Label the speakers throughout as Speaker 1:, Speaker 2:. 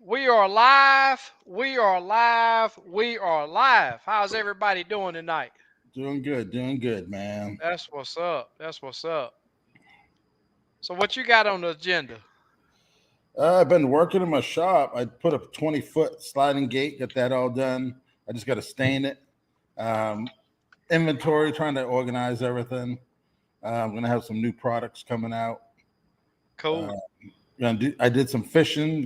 Speaker 1: We are live. We are live. We are live. How's everybody doing tonight?
Speaker 2: Doing good, man.
Speaker 1: That's what's up. That's what's up. So, what you got on the agenda?
Speaker 2: I've been working in my shop. I put a 20-foot sliding gate, get that all done. I just got to stain it. Um, Inventory, trying to organize everything. I'm gonna have some new products coming out. Uh,
Speaker 1: Cool.
Speaker 2: I did some fishing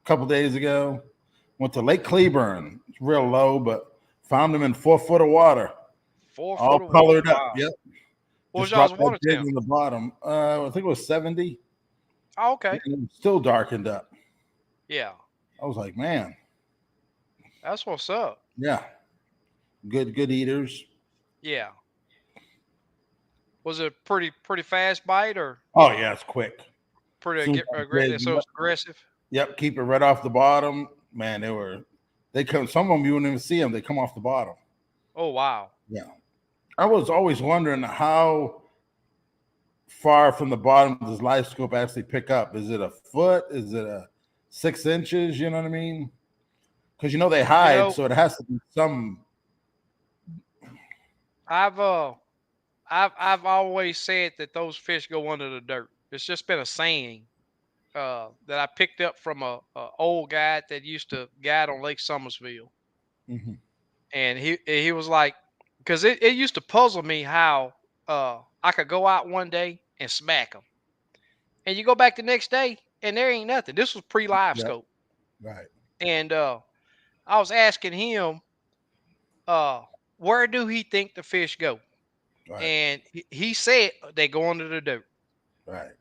Speaker 2: a couple days ago. Went to Lake Cleburne. It's real low, but found them in 4 foot of water,
Speaker 1: 4 foot
Speaker 2: all
Speaker 1: of water.
Speaker 2: colored up.
Speaker 1: Wow.
Speaker 2: Yep.
Speaker 1: What was
Speaker 2: Just
Speaker 1: y'all's
Speaker 2: dropped that
Speaker 1: water
Speaker 2: jig
Speaker 1: temp?
Speaker 2: in the bottom. I think it was 70.
Speaker 1: Oh,
Speaker 2: And
Speaker 1: okay.
Speaker 2: it was still darkened up.
Speaker 1: Yeah.
Speaker 2: I was like, man,
Speaker 1: That's what's up.
Speaker 2: yeah, good eaters.
Speaker 1: Yeah. Was it pretty fast bite or
Speaker 2: Oh yeah, it's quick.
Speaker 1: pretty
Speaker 2: Soon as I did,
Speaker 1: aggressive? So it's aggressive.
Speaker 2: yep, keep it right off the bottom. Man, they come. Some of them you wouldn't even see them. They come off the bottom.
Speaker 1: Oh wow.
Speaker 2: Yeah, I was always wondering how far from the bottom does live scope actually pick up? Is it a foot? Is it a 6 inches? You know what I mean? Because they
Speaker 1: You
Speaker 2: hide,
Speaker 1: know,
Speaker 2: so it has to be some.
Speaker 1: I've uh, I've always said that those fish go under the dirt. It's just been a saying that I picked up from a old guy that used to guide on Lake Summersville,
Speaker 2: Mhm.
Speaker 1: and he was like, because it used to puzzle me how I could go out one day and smack them, and you go back the next day and there ain't nothing. This was pre live
Speaker 2: Yep.
Speaker 1: scope,
Speaker 2: Right.
Speaker 1: and I was asking him uh, where do he think the fish go,
Speaker 2: Right.
Speaker 1: and he said they go under the dirt.
Speaker 2: Right.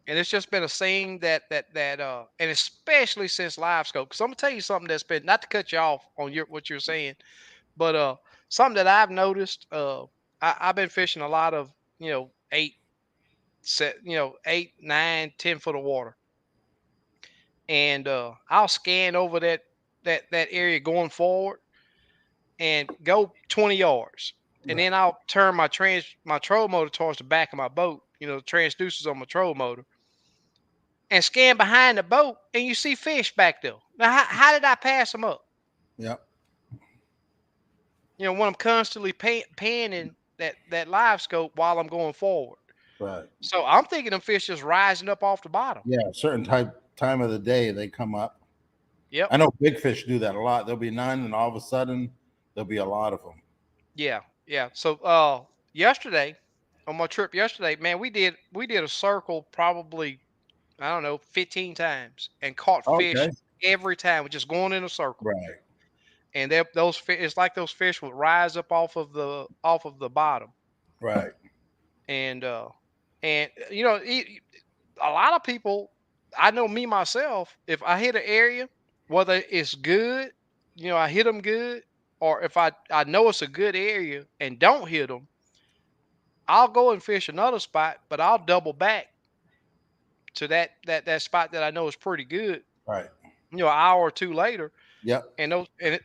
Speaker 1: And it's just been a saying and especially since live scope. Because I'm gonna tell you something that's been, not to cut you off on your what you're saying, but something that I've noticed. I've been fishing a lot of, set 8, 9, 10 foot of water, and I'll scan over that area going forward and go 20 yards, and
Speaker 2: Right.
Speaker 1: then I'll turn my troll motor towards the back of my boat. The transducers on my troll motor, and scan behind the boat, and you see fish back there. Now, how did I pass them up?
Speaker 2: Yep.
Speaker 1: When I'm constantly panning that live scope while I'm going forward.
Speaker 2: Right.
Speaker 1: So I'm thinking them fish just rising up off the bottom.
Speaker 2: Yeah. Certain time of the day they come up.
Speaker 1: Yep.
Speaker 2: I know big fish do that a lot. There'll be none, and all of a sudden there'll be a lot of them.
Speaker 1: Yeah. Yeah. So yesterday, on my trip yesterday, man, we did a circle probably, I don't know, 15 times and caught fish
Speaker 2: Okay.
Speaker 1: every time. We're just going in a circle.
Speaker 2: Right.
Speaker 1: And those fish, it's like those fish would rise up off of the bottom.
Speaker 2: Right.
Speaker 1: And a lot of people, I know me myself, if I hit an area, whether it's good, I hit them good, or if I know it's a good area and don't hit them, I'll go and fish another spot, but I'll double back to that spot that I know is pretty good,
Speaker 2: Right.
Speaker 1: an hour or two later,
Speaker 2: Yep.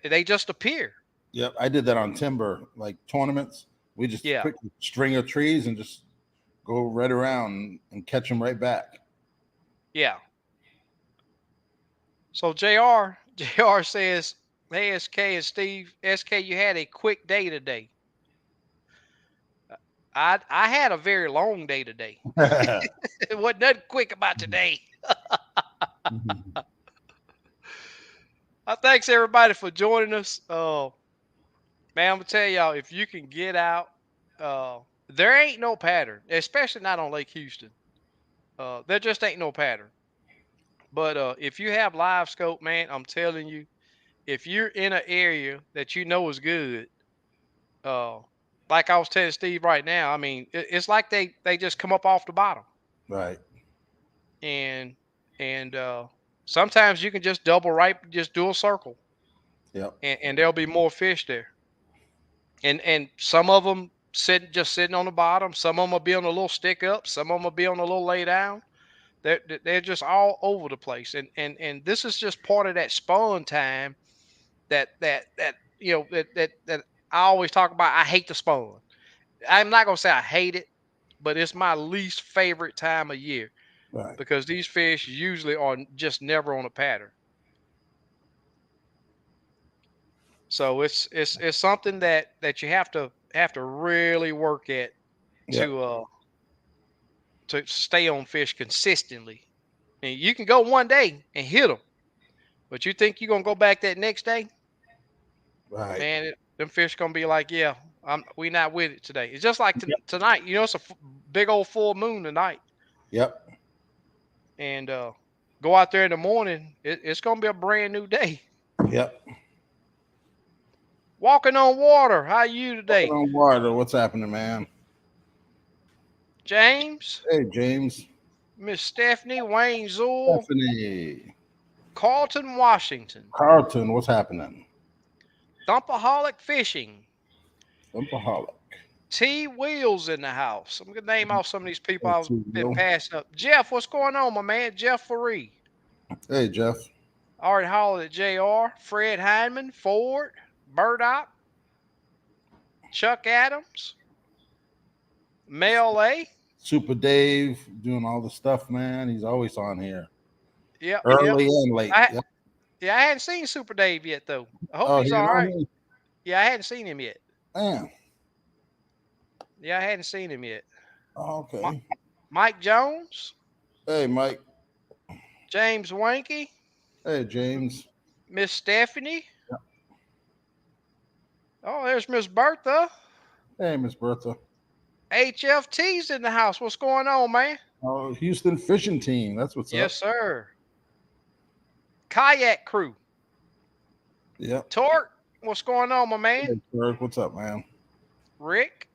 Speaker 1: they just appear.
Speaker 2: Yep. I did that on timber, like tournaments. We just
Speaker 1: Yeah.
Speaker 2: pick a string of trees and just go right around and catch them right back.
Speaker 1: Yeah. So JR says, "Hey SK and Steve, SK, you had a quick day today." I had a very long day today. It wasn't nothing quick about today. I thanks everybody for joining us. Man, I'm gonna tell y'all, if you can get out, there ain't no pattern, especially not on Lake Houston. There just ain't no pattern. But if you have live scope, man, I'm telling you, if you're in an area that you know is good, uh, like I was telling Steve right now, I mean, it's like they just come up off the bottom,
Speaker 2: Right.
Speaker 1: and and sometimes you can just double right, just do a circle,
Speaker 2: Yep.
Speaker 1: and there'll be more fish there. And some of them sitting on the bottom. Some of them will be on a little stick up. Some of them will be on a little lay down. They're just all over the place. And this is just part of that spawn time that I always talk about. I hate the spawn. I'm not gonna say I hate it, but it's my least favorite time of year
Speaker 2: Right.
Speaker 1: because these fish usually are just never on a pattern. So it's something that you have to really work at
Speaker 2: Yep.
Speaker 1: to uh to stay on fish consistently. And you can go one day and hit them, but you think you're gonna go back that next day,
Speaker 2: Right.
Speaker 1: man? Them fish gonna be like, yeah, we not with it today. It's just like
Speaker 2: Yep.
Speaker 1: tonight. It's a big old full moon tonight,
Speaker 2: Yep.
Speaker 1: and go out there in the morning. It's gonna be a brand new day.
Speaker 2: Yep.
Speaker 1: Walking on water. How you
Speaker 2: Walking
Speaker 1: today,
Speaker 2: on water. What's happening, man?
Speaker 1: James?
Speaker 2: Hey, James.
Speaker 1: Miss Stephanie, Wayne Zool,
Speaker 2: Stephanie.
Speaker 1: Carlton, Washington,
Speaker 2: Carlton. What's happening?
Speaker 1: Thumpaholic Fishing,
Speaker 2: Lumpaholic.
Speaker 1: T Wheels in the house. I'm gonna name off some of these people
Speaker 2: Hey,
Speaker 1: I've been
Speaker 2: T-Will.
Speaker 1: passing up. Jeff, what's going on, my man? Jeff Faree.
Speaker 2: Hey, Jeff.
Speaker 1: Already hollered at JR, Fred Hyman, Ford, Burdock, Chuck Adams, Mel A.
Speaker 2: Super Dave doing all the stuff, man. He's always on here,
Speaker 1: Yep, yep.
Speaker 2: early and late.
Speaker 1: I
Speaker 2: Yep.
Speaker 1: Yeah, I hadn't seen Super Dave yet though. I hope
Speaker 2: Oh,
Speaker 1: he's
Speaker 2: he's
Speaker 1: all
Speaker 2: on
Speaker 1: right.
Speaker 2: here.
Speaker 1: Yeah, I hadn't seen him yet.
Speaker 2: Man.
Speaker 1: Yeah, I hadn't seen him yet.
Speaker 2: Oh,
Speaker 1: Mi-
Speaker 2: okay.
Speaker 1: Mike Jones,
Speaker 2: Hey, Mike.
Speaker 1: James Wanky,
Speaker 2: Hey, James.
Speaker 1: Miss Stephanie. Oh, there's Miss Bertha.
Speaker 2: Hey, Miss Bertha.
Speaker 1: HFT's in the house. What's going on, man?
Speaker 2: Oh, Houston fishing team. That's what's
Speaker 1: Yes,
Speaker 2: up.
Speaker 1: sir. Kayak crew.
Speaker 2: Yep.
Speaker 1: Torque. What's going on, my man?
Speaker 2: Hey, Kirk. What's up, man?
Speaker 1: Rick.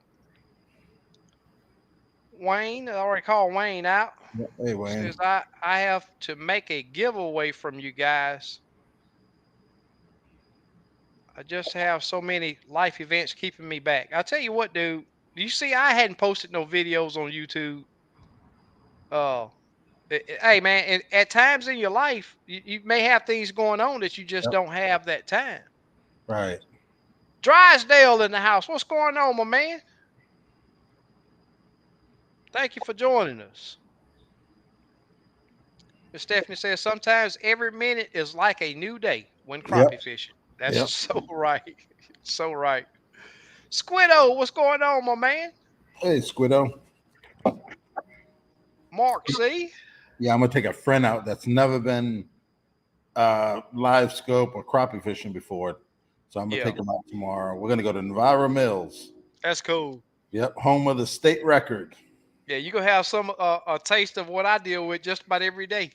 Speaker 1: Wayne. I already called Wayne out.
Speaker 2: Yep. Hey, Wayne.
Speaker 1: Says I have to make a giveaway from you guys. I just have so many life events keeping me back. I'll tell you what, dude. You see, I hadn't posted no videos on YouTube. Uh, hey, man, at times in your life, you may have things going on that you just
Speaker 2: Yep.
Speaker 1: don't have that time.
Speaker 2: Right.
Speaker 1: Drysdale in the house. What's going on, my man? Thank you for joining us. Miss Stephanie says sometimes every minute is like a new day when
Speaker 2: Yep.
Speaker 1: crappie fishing. That's
Speaker 2: Yep.
Speaker 1: so right. So right. Squiddo, what's going on, my man?
Speaker 2: Hey, Squiddo.
Speaker 1: Mark C.
Speaker 2: Yeah, I'm gonna take a friend out that's never been live scope or crappie fishing before. So I'm gonna
Speaker 1: Yeah,
Speaker 2: take him out tomorrow. We're gonna go to Navarro Mills.
Speaker 1: that's cool.
Speaker 2: Yep, home of the state record.
Speaker 1: Yeah, you gonna have some a taste of what I deal with just about every day.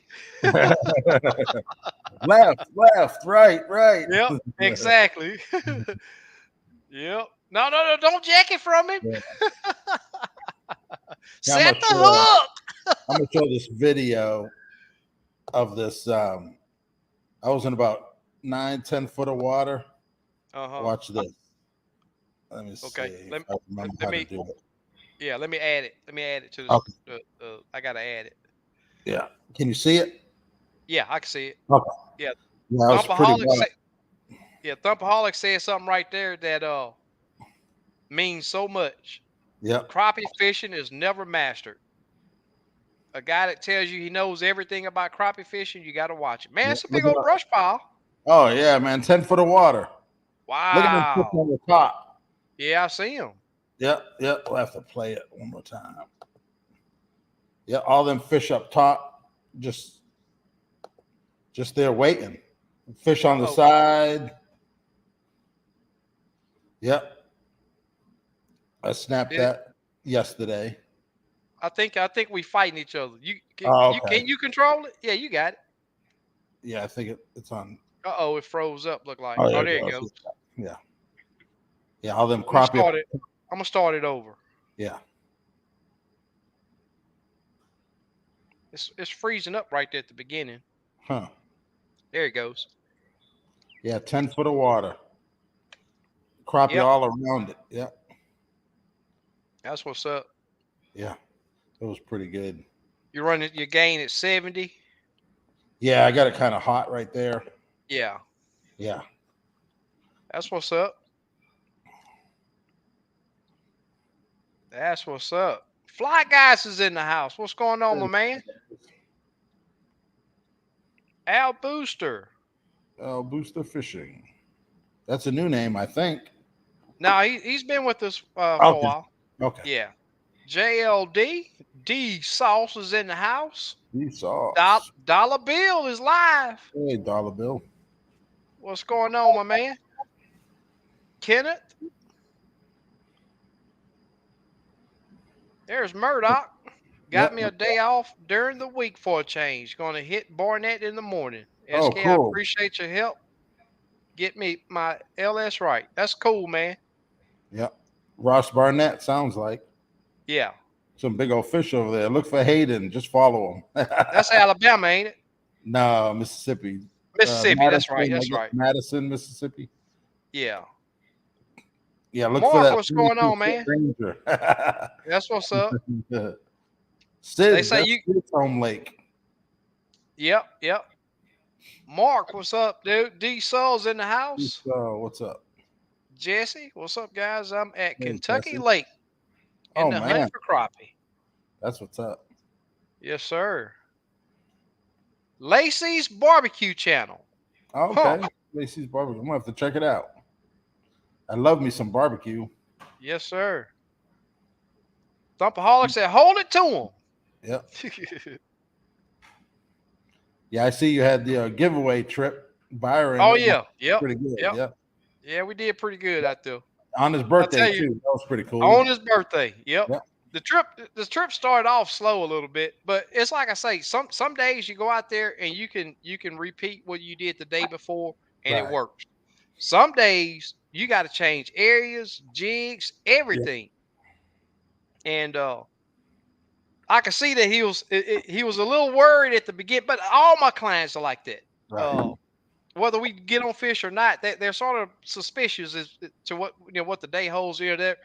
Speaker 2: Left, left, right, right.
Speaker 1: Yep, exactly. Yep. No, no, no, don't jack it from him.
Speaker 2: Yeah. Now
Speaker 1: Set the hook.
Speaker 2: I'm gonna show this video of this. I was in about 9-10 foot of water.
Speaker 1: Uh-huh.
Speaker 2: Watch this. Let me
Speaker 1: Okay.
Speaker 2: see
Speaker 1: Let,
Speaker 2: if I remember
Speaker 1: let
Speaker 2: how to
Speaker 1: me
Speaker 2: do it.
Speaker 1: Yeah, let me add it. Let me add it to this.
Speaker 2: Okay.
Speaker 1: I gotta add it.
Speaker 2: Yeah. Can you see it?
Speaker 1: Yeah, I can see it.
Speaker 2: Okay.
Speaker 1: Yeah.
Speaker 2: Yeah, that was pretty
Speaker 1: Thumpaholic
Speaker 2: wet.
Speaker 1: Thumpaholic said something right there that means so much.
Speaker 2: Yep.
Speaker 1: Crappie fishing is never mastered. A guy that tells you he knows everything about crappie fishing, you gotta watch it. Man,
Speaker 2: Yep.
Speaker 1: it's a
Speaker 2: Look
Speaker 1: big
Speaker 2: at
Speaker 1: old
Speaker 2: that.
Speaker 1: brush pile.
Speaker 2: Oh yeah, man. 10 foot of water. Look at them fish
Speaker 1: Wow.
Speaker 2: on the top.
Speaker 1: Yeah, I see him.
Speaker 2: Yep. Yep. We'll have to play it one more time. Yeah, all them fish up top, just there waiting. Fish on the
Speaker 1: Uh-oh.
Speaker 2: side. Yep. I snapped
Speaker 1: Did it,
Speaker 2: that yesterday.
Speaker 1: I think we fighting each other.
Speaker 2: Oh, okay.
Speaker 1: Can you control it? Yeah, you got it.
Speaker 2: Yeah, I think it's on.
Speaker 1: Uh-oh, it froze up, look like.
Speaker 2: Oh,
Speaker 1: Oh,
Speaker 2: there
Speaker 1: there
Speaker 2: it
Speaker 1: it
Speaker 2: goes.
Speaker 1: goes.
Speaker 2: Yeah. Yeah, all them
Speaker 1: I'm gonna
Speaker 2: crappie.
Speaker 1: start it. I'm gonna start it over.
Speaker 2: Yeah.
Speaker 1: It's freezing up right there at the beginning.
Speaker 2: Huh.
Speaker 1: There it goes.
Speaker 2: Yeah, 10 foot of water. Crappie
Speaker 1: Yep,
Speaker 2: all around it. Yeah.
Speaker 1: that's what's up.
Speaker 2: Yeah. It was pretty good.
Speaker 1: You're running your gain at 70.
Speaker 2: Yeah, I got it kind of hot right there.
Speaker 1: Yeah,
Speaker 2: Yeah.
Speaker 1: that's what's up. That's what's up. Fly Guys is in the house. What's going on, my man? Al Booster.
Speaker 2: Booster fishing. That's a new name, I think.
Speaker 1: Now he's been with us for a
Speaker 2: Okay.
Speaker 1: while.
Speaker 2: Okay.
Speaker 1: Yeah. JLD D Sauce is in the house.
Speaker 2: Deep sauce.
Speaker 1: Dollar Bill is live.
Speaker 2: Hey, Dollar Bill.
Speaker 1: What's going on, my man? Kenneth, there's Murdoch. Got me
Speaker 2: Yep.
Speaker 1: a day off during the week for a change. Going to hit Barnett in the morning.
Speaker 2: Oh,
Speaker 1: SK, I
Speaker 2: cool.
Speaker 1: appreciate your help. Get me my LS right. That's cool, man.
Speaker 2: Yep. Ross Barnett sounds like
Speaker 1: Yeah.
Speaker 2: some big old fish over there. Look for Hayden. Just follow him.
Speaker 1: That's Alabama, ain't it?
Speaker 2: No, Mississippi.
Speaker 1: Mississippi. That's right.
Speaker 2: Madison, I
Speaker 1: That's
Speaker 2: guess
Speaker 1: right.
Speaker 2: Madison, Mississippi.
Speaker 1: Yeah.
Speaker 2: Yeah, look for
Speaker 1: Mark,
Speaker 2: that
Speaker 1: what's going
Speaker 2: 22
Speaker 1: on,
Speaker 2: foot
Speaker 1: man?
Speaker 2: ranger.
Speaker 1: That's what's up. They
Speaker 2: Sid,
Speaker 1: say
Speaker 2: that's
Speaker 1: you.
Speaker 2: Sid's home lake.
Speaker 1: Yep. Yep. Mark, what's up, dude? D Soul's in the house.
Speaker 2: What's up?
Speaker 1: Jesse, what's up, guys? I'm at
Speaker 2: Hey,
Speaker 1: Kentucky
Speaker 2: Jesse.
Speaker 1: Lake in
Speaker 2: Oh
Speaker 1: the hunt
Speaker 2: man,
Speaker 1: for crappie.
Speaker 2: that's what's up.
Speaker 1: Yes, sir. Lacey's Barbecue Channel. Huh.
Speaker 2: Okay, Lacey's barbecue. I'm gonna have to check it out. I love me some barbecue.
Speaker 1: Yes, sir. Thumpaholic said, hold it to
Speaker 2: Yep.
Speaker 1: him.
Speaker 2: Yeah, I see you had the giveaway trip, Byron.
Speaker 1: Oh,
Speaker 2: That was
Speaker 1: yeah. Yep.
Speaker 2: pretty good.
Speaker 1: Yep.
Speaker 2: Yep.
Speaker 1: Yeah, we did pretty good out there.
Speaker 2: On his
Speaker 1: I'll
Speaker 2: birthday
Speaker 1: tell you,
Speaker 2: too. That was pretty
Speaker 1: on
Speaker 2: cool.
Speaker 1: his birthday. Yep.
Speaker 2: Yep.
Speaker 1: The trip started off slow a little bit, but it's like I say, some days you go out there and you can repeat what you did the day before and it
Speaker 2: Right.
Speaker 1: works. Some days you got to change areas, jigs,
Speaker 2: Yep.
Speaker 1: everything. And I could see that he was a little worried at the beginning, but all my clients are like that.
Speaker 2: Right.
Speaker 1: Uh, whether we get on fish or not, they're sort of suspicious as to what the day holds here. There,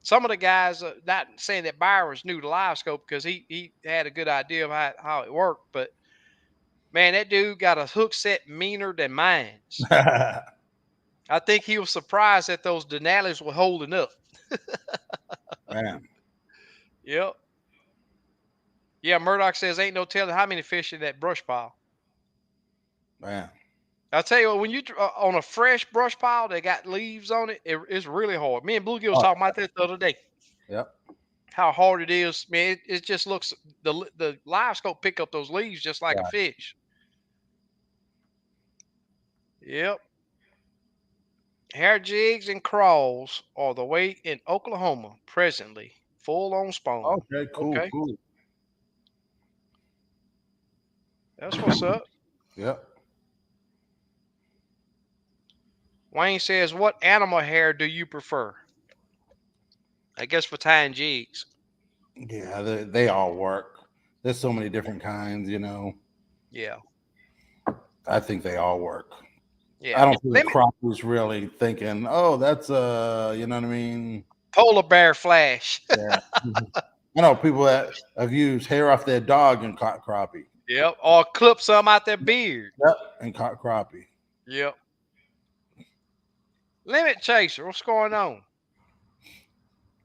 Speaker 1: some of the guys, not saying that Byron's new to live scope because he had a good idea of how it worked, but man, that dude got a hook set meaner than mine's. I think he was surprised that those Denali's were holding up.
Speaker 2: Man,
Speaker 1: Yep. Yeah, Murdoch says ain't no telling how many fish in that brush pile.
Speaker 2: man.
Speaker 1: I'll tell you what, when you on a fresh brush pile that got leaves on it, it's really hard. Me and Bluegill was
Speaker 2: Oh,
Speaker 1: talking about that the other day.
Speaker 2: yep.
Speaker 1: How hard it is, man! It just looks the live scope pick up those leaves just like a
Speaker 2: Right.
Speaker 1: fish. Yep. Hair jigs and crawls are the way in Oklahoma presently. Full on spawn.
Speaker 2: Okay. Cool.
Speaker 1: Okay,
Speaker 2: Cool.
Speaker 1: that's what's up.
Speaker 2: Yep.
Speaker 1: Wayne says, "What animal hair do you prefer?" I guess for tying jigs.
Speaker 2: Yeah, they all work. There's so many different kinds, you know.
Speaker 1: Yeah,
Speaker 2: I think they all work. I
Speaker 1: yeah.
Speaker 2: don't think the
Speaker 1: Limit
Speaker 2: crop was really thinking, oh, that's you know what I mean?
Speaker 1: polar bear flash.
Speaker 2: Yeah. I know people that have used hair off their dog and caught crappie.
Speaker 1: Yep. Or clip some out their beard.
Speaker 2: Yep. And caught crappie.
Speaker 1: Yep. Limit chaser, what's going on?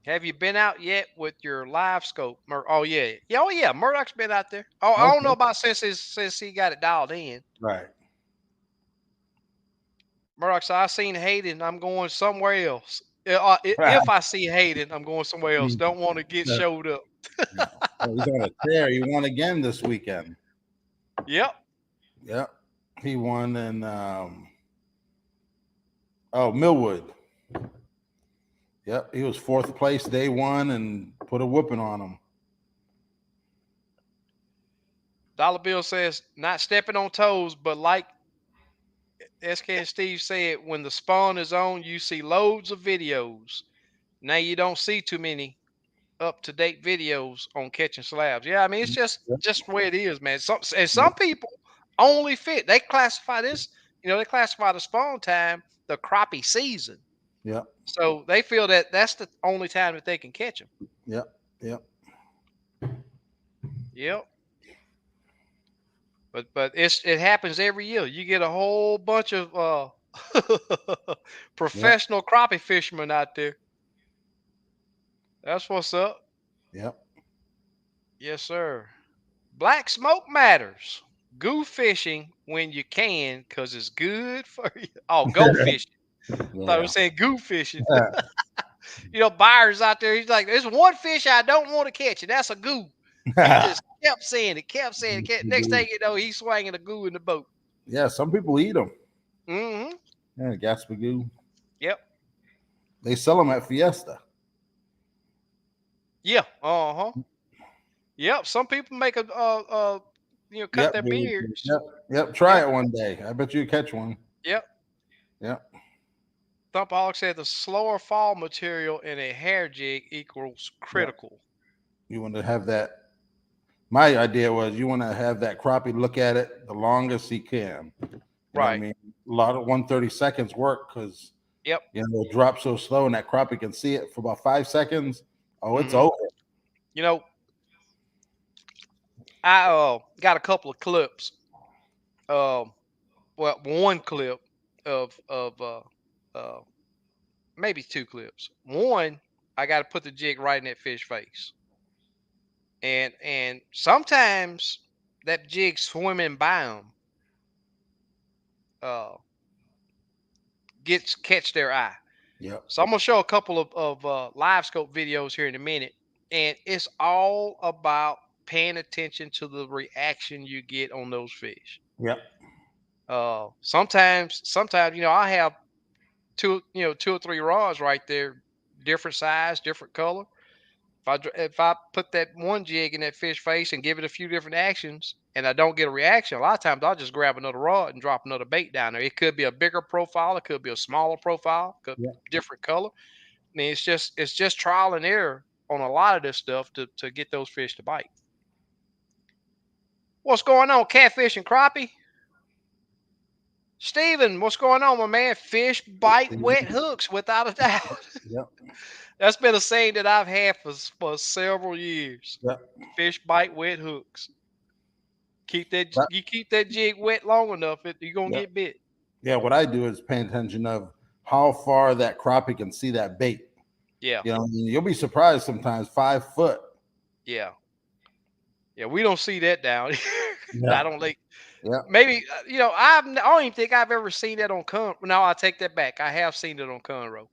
Speaker 1: Have you been out yet with your live scope? Oh yeah, yeah, oh yeah. Murdoch's been out there. Oh, I don't know
Speaker 2: Okay.
Speaker 1: about since he got it dialed in.
Speaker 2: Right.
Speaker 1: Murdoch said, "I seen Hayden. I'm going somewhere else.
Speaker 2: Right.
Speaker 1: If I see Hayden, I'm going somewhere else.
Speaker 2: Mm,
Speaker 1: Don't want to get
Speaker 2: no,
Speaker 1: showed up."
Speaker 2: no. Oh, he's on a tear. He won again this weekend.
Speaker 1: Yep.
Speaker 2: Yep. He won in Millwood. Yep. He was fourth place day one and put a whooping on him.
Speaker 1: Dollar Bill says, "Not stepping on toes, but like SK and Steve said, when the spawn is on, you see loads of videos. Now you don't see too many up to date videos on catching slabs. Yeah, I mean it's
Speaker 2: Yep.
Speaker 1: just the way it is, man. Some
Speaker 2: Yep.
Speaker 1: people only fit. They classify this, they classify the spawn time the crappie season.
Speaker 2: Yep.
Speaker 1: So they feel that that's the only time that they can catch them.
Speaker 2: Yep. Yep.
Speaker 1: Yep. But it happens every year. You get a whole bunch of
Speaker 2: Yep.
Speaker 1: professional crappie fishermen out there. That's what's up.
Speaker 2: Yep.
Speaker 1: Yes, sir. Black smoke matters. Go fishing when you can, cause it's good for you. Oh, go fishing. Thought he
Speaker 2: Yeah.
Speaker 1: was saying goof fishing.
Speaker 2: Yeah.
Speaker 1: Buyers out there, he's like, there's one fish I don't want to catch, and that's a goo. He just kept saying it, kept saying it. Next thing you know, he's swinging a goo in the boat.
Speaker 2: Yeah, some people eat them.
Speaker 1: Mm-hmm.
Speaker 2: Yeah, Gaspagoo.
Speaker 1: Yep.
Speaker 2: They sell them at Fiesta.
Speaker 1: Yeah. Uh-huh. Yep. Some people make cut
Speaker 2: Yep,
Speaker 1: their
Speaker 2: dude.
Speaker 1: beards.
Speaker 2: Yep, yep. Try
Speaker 1: Yep.
Speaker 2: it one day. I bet you catch one.
Speaker 1: Yep.
Speaker 2: Yep.
Speaker 1: Thumpaholic said the slower fall material in a hair jig equals
Speaker 2: Yep.
Speaker 1: critical.
Speaker 2: You want to have that. My idea was you want to have that crappie look at it the longest he can. You know what I
Speaker 1: Right.
Speaker 2: mean? A lot of 130 seconds work because
Speaker 1: Yep.
Speaker 2: it drops so slow and that crappie can see it for about 5 seconds. Oh, it's
Speaker 1: Mm-hmm.
Speaker 2: over.
Speaker 1: You know, I got a couple of clips. Well, one clip of uh maybe two clips. One, I got to put the jig right in that fish face, and sometimes that jig swimming by them uh gets catch their eye.
Speaker 2: Yep.
Speaker 1: So I'm gonna show a couple of live scope videos here in a minute, and it's all about paying attention to the reaction you get on those fish.
Speaker 2: Yep.
Speaker 1: Sometimes I have two or three rods right there, different size, different color. If I put that one jig in that fish face and give it a few different actions, and I don't get a reaction, a lot of times I'll just grab another rod and drop another bait down there. It could be a bigger profile, it could be a smaller profile, could
Speaker 2: Yep.
Speaker 1: different color. I mean, it's just trial and error on a lot of this stuff to get those fish to bite. What's going on, catfish and crappie? Steven, what's going on, my man? Fish bite wet hooks, without a doubt.
Speaker 2: Yep.
Speaker 1: That's been a saying that I've had for several years.
Speaker 2: Yep.
Speaker 1: Fish bite wet hooks.
Speaker 2: Yep.
Speaker 1: You keep that jig wet long enough, you're gonna
Speaker 2: Yep.
Speaker 1: get bit.
Speaker 2: Yeah. What I do is pay attention of how far that crappie can see that bait.
Speaker 1: Yeah,
Speaker 2: You'll be surprised sometimes. 5 foot.
Speaker 1: yeah, yeah. We don't see that down here.
Speaker 2: Yeah.
Speaker 1: I don't like.
Speaker 2: Yeah.
Speaker 1: Maybe I don't even think I've ever seen that on Con. No, I take that back. I have seen it on Conroe.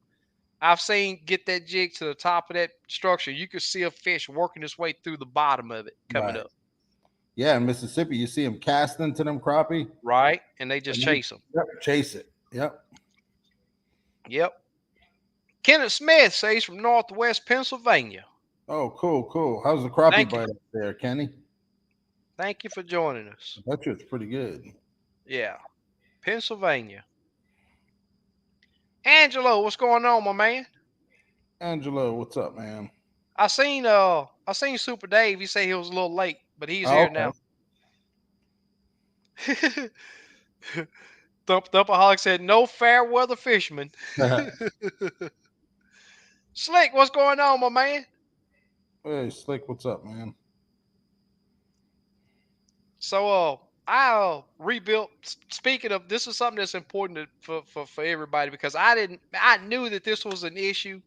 Speaker 1: I've seen get that jig to the top of that structure. You could see a fish working its way through the bottom of it coming
Speaker 2: Right.
Speaker 1: up,
Speaker 2: Yeah. In Mississippi, you see them casting to them crappie,
Speaker 1: right? And they just
Speaker 2: and they
Speaker 1: chase them.
Speaker 2: yep, chase it. Yep.
Speaker 1: Yep. Kenneth Smith says from Northwest Pennsylvania.
Speaker 2: Oh, cool, cool. How's the crappie
Speaker 1: Thank you.
Speaker 2: bite up there, Kenny?
Speaker 1: Thank you for joining us.
Speaker 2: I bet you it's pretty good.
Speaker 1: Yeah. Pennsylvania. Angelo, what's going on, my man?
Speaker 2: Angelo, what's up, man?
Speaker 1: I seen Super Dave. He said he was a little late, but he's
Speaker 2: Oh,
Speaker 1: here now. Thumpaholic said no fair weather fisherman.
Speaker 2: okay.
Speaker 1: Slick, what's going on, my man?
Speaker 2: Hey, Slick, what's up, man?
Speaker 1: So I rebuilt. Speaking of, this is something that's important for everybody, because I knew that this was an issue,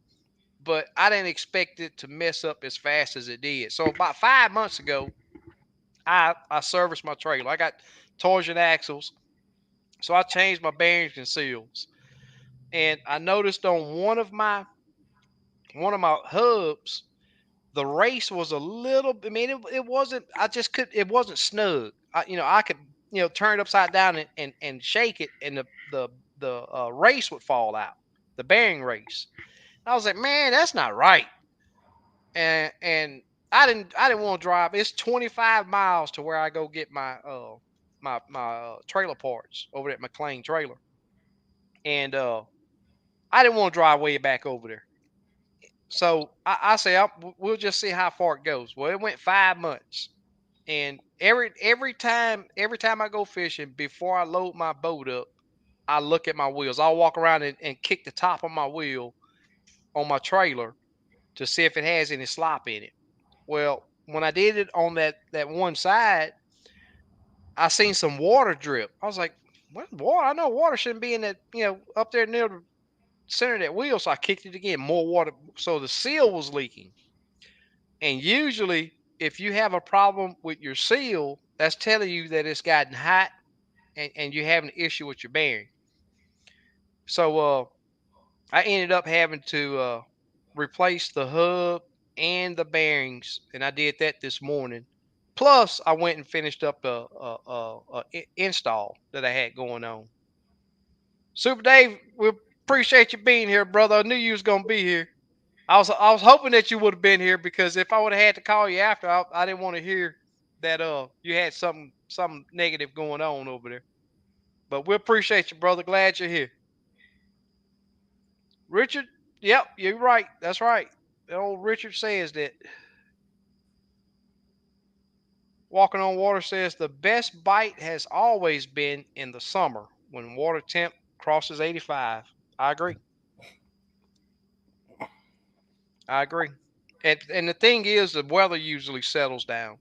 Speaker 1: but I didn't expect it to mess up as fast as it did. So about 5 months ago, I serviced my trailer. I got torsion axles, so I changed my bearings and seals. And I noticed on one of my hubs, the race was a little. I mean, it wasn't. I just could. It wasn't snug. I could turn it upside down and shake it, and the race would fall out. The bearing race. I was like, man, that's not right. And I didn't want to drive. It's 25 miles to where I go get my trailer parts over at McLean Trailer, and I didn't want to drive way back over there. So I say we'll just see how far it goes. Well, it went 5 months, and every time I go fishing, before I load my boat up, I look at my wheels. I'll walk around and kick the top of my wheel on my trailer to see if it has any slop in it. Well, when I did it on that one side, I seen some water drip. I was like, "What water? I know water shouldn't be in that, up there near the center of that wheel." So I kicked it again, more water. So the seal was leaking. And usually, if you have a problem with your seal, that's telling you that it's gotten hot, and you're having an issue with your bearing. So I ended up having to replace the hub and the bearings, and I did that this morning. Plus, I went and finished up the install that I had going on. Super Dave, we appreciate you being here, brother. I knew you was gonna be here. I was hoping that you would have been here because if I would have had to call you after, I didn't want to hear that you had something negative going on over there. But we appreciate you, brother. Glad you're here. Richard, yep, you're right. That's right. The old Richard says that. Walking on Water says the best bite has always been in the summer when water temp crosses 85. I agree. I agree. And the thing is, the weather usually settles down.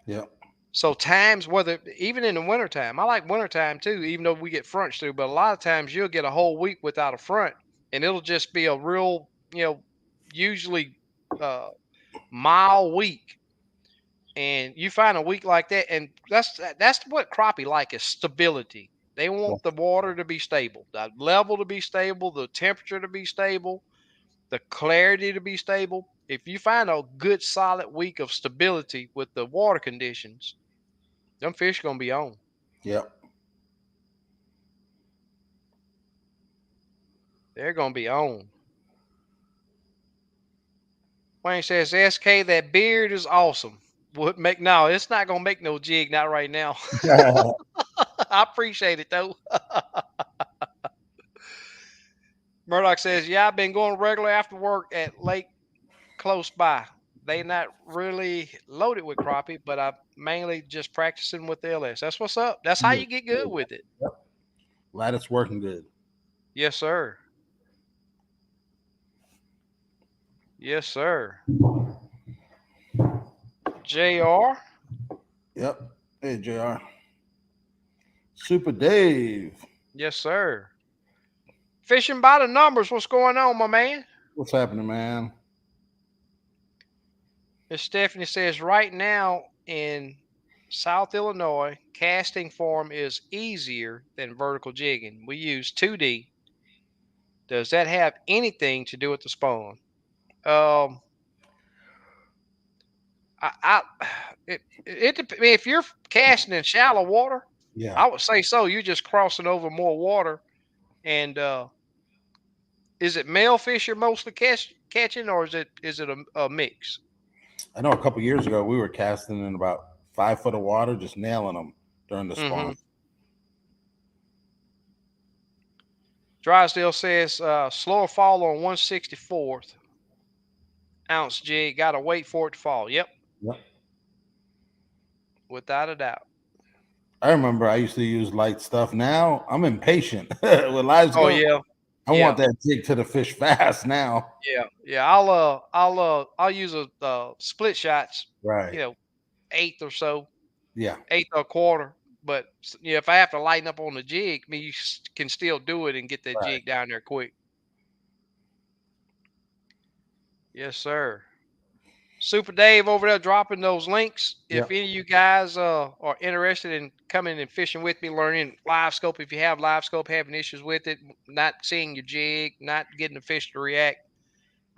Speaker 2: Yep.
Speaker 1: So times whether even in the wintertime, I like wintertime too, even though we get fronts too, but a lot of times you'll get a whole week without a front and it'll just be a real, usually uh mild week. And you find a week like that, and that's what crappie like is stability. They
Speaker 2: Yeah.
Speaker 1: want the water to be stable, the level to be stable, the temperature to be stable, the clarity to be stable. If you find a good solid week of stability with the water conditions, them fish gonna be on.
Speaker 2: Yep.
Speaker 1: They're gonna be on. Wayne says, SK, that beard is awesome. Would make no, it's not gonna make no jig, not right now. I appreciate it though. Murdoch says, yeah, I've been going regular after work at Lake close by. They not really loaded with crappie, but I'm mainly just practicing with the LS. That's what's up. That's how
Speaker 2: Yep.
Speaker 1: you get good with it.
Speaker 2: Glad it's working good.
Speaker 1: Yes, sir. Yes, sir. JR.
Speaker 2: Yep. Hey, JR. Super Dave.
Speaker 1: Yes, sir. Fishing by the numbers. What's going on, my man?
Speaker 2: What's happening, man?
Speaker 1: Miss Stephanie says right now in South Illinois, casting form is easier than vertical jigging. We use 2D. Does that have anything to do with the spawn? Um, I if you're casting in shallow water,
Speaker 2: Yeah.
Speaker 1: I would say so. You're just crossing over more water. And is it male fish you're mostly catching, or is it a mix?
Speaker 2: I know a couple years ago we were casting in about 5 foot of water, just nailing them during the
Speaker 1: Mm-hmm.
Speaker 2: spawn.
Speaker 1: Drysdale says slower fall on 1/64 ounce jig. Got to wait for it to fall. Yep,
Speaker 2: Yep.
Speaker 1: without a doubt.
Speaker 2: I remember I used to use light stuff. Now I'm impatient with live
Speaker 1: Oh
Speaker 2: scope.
Speaker 1: yeah,
Speaker 2: I want
Speaker 1: yeah,
Speaker 2: that jig to the fish fast now.
Speaker 1: yeah, yeah. I'll use a split shots.
Speaker 2: Right.
Speaker 1: You know, eighth or so,
Speaker 2: Yeah.
Speaker 1: eighth or a quarter. But yeah, if I have to lighten up on the jig, me you can still do it and get that
Speaker 2: Right.
Speaker 1: jig down there quick. Yes, sir. Super Dave over there dropping those links. If
Speaker 2: Yep.
Speaker 1: any of you guys are interested in coming and fishing with me, learning live scope, if you have live scope, having issues with it, not seeing your jig, not getting the fish to react,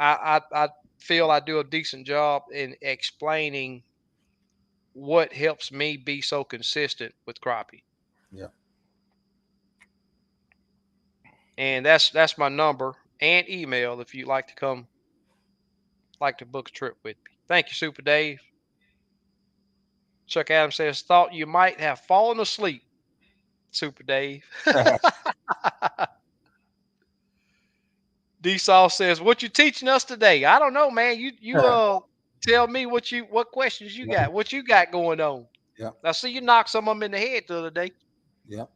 Speaker 1: I feel I do a decent job in explaining what helps me be so consistent with crappie.
Speaker 2: Yep.
Speaker 1: And that's my number and email if you'd like to come, like to book a trip with me. Thank you, Super Dave. Chuck Adams says, thought you might have fallen asleep, Super Dave. D Saw says, what you teaching us today? I don't know, man. You tell me what questions you
Speaker 2: Yep.
Speaker 1: got, what you got going on.
Speaker 2: Yep.
Speaker 1: I see you knock some of them in the head the other day.
Speaker 2: Yep.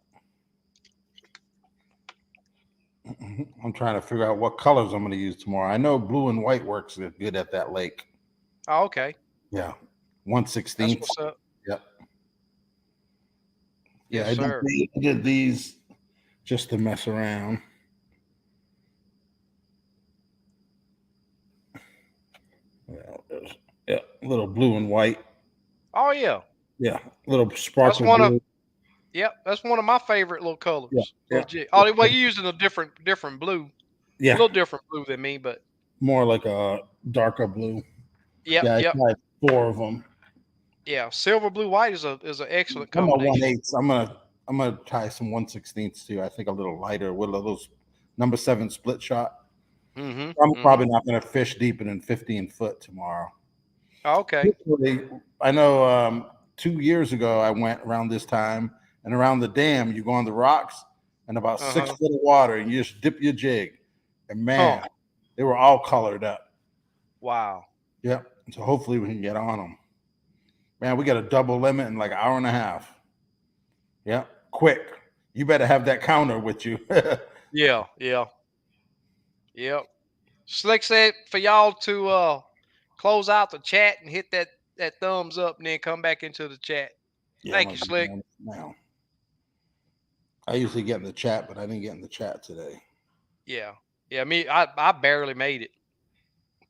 Speaker 2: I'm trying to figure out what colors I'm going to use tomorrow. I know blue and white works good at that lake.
Speaker 1: Oh, okay.
Speaker 2: Yeah.
Speaker 1: That's
Speaker 2: 1/16.
Speaker 1: what's up.
Speaker 2: Yep. Yeah,
Speaker 1: Yes,
Speaker 2: I
Speaker 1: sir.
Speaker 2: did these just to mess around. Yeah, little blue and white.
Speaker 1: Oh yeah.
Speaker 2: Yeah, little
Speaker 1: That's
Speaker 2: sparkle
Speaker 1: one of
Speaker 2: blue.
Speaker 1: Yep, that's one of my favorite little
Speaker 2: Yeah,
Speaker 1: colors.
Speaker 2: yeah.
Speaker 1: Oh, well, you're using a different blue. A
Speaker 2: Yeah,
Speaker 1: little different blue than me, but
Speaker 2: more like a darker blue.
Speaker 1: yep,
Speaker 2: Yeah, I
Speaker 1: yep,
Speaker 2: tried four of them.
Speaker 1: yeah. Silver blue white is an excellent
Speaker 2: I'm a one
Speaker 1: combination.
Speaker 2: eighth. I'm gonna try some 1/16 too. I think a little lighter with those number seven split shot.
Speaker 1: Mm-hmm.
Speaker 2: I'm
Speaker 1: Mm-hmm.
Speaker 2: probably not gonna fish deeper than 15 foot tomorrow.
Speaker 1: Okay.
Speaker 2: Usually, I know 2 years ago I went around this time, and around the dam you go on the rocks and about
Speaker 1: Uh
Speaker 2: six
Speaker 1: huh.
Speaker 2: foot of water and you just dip your jig, and
Speaker 1: Huh.
Speaker 2: man, they were all colored up.
Speaker 1: Wow.
Speaker 2: Yep. So hopefully we can get on them. Man, we got a double limit in like an hour and a half. Yep. Quick. You better have that counter with you.
Speaker 1: Yeah. Yeah. Yep. Slick said for y'all to close out the chat and hit that thumbs up and then come back into the chat.
Speaker 2: Yeah, I'm
Speaker 1: Thank you,
Speaker 2: gonna be
Speaker 1: Slick.
Speaker 2: doing it now. I usually get in the chat, but I didn't get in the chat today.
Speaker 1: Yeah. Yeah, me I barely made it.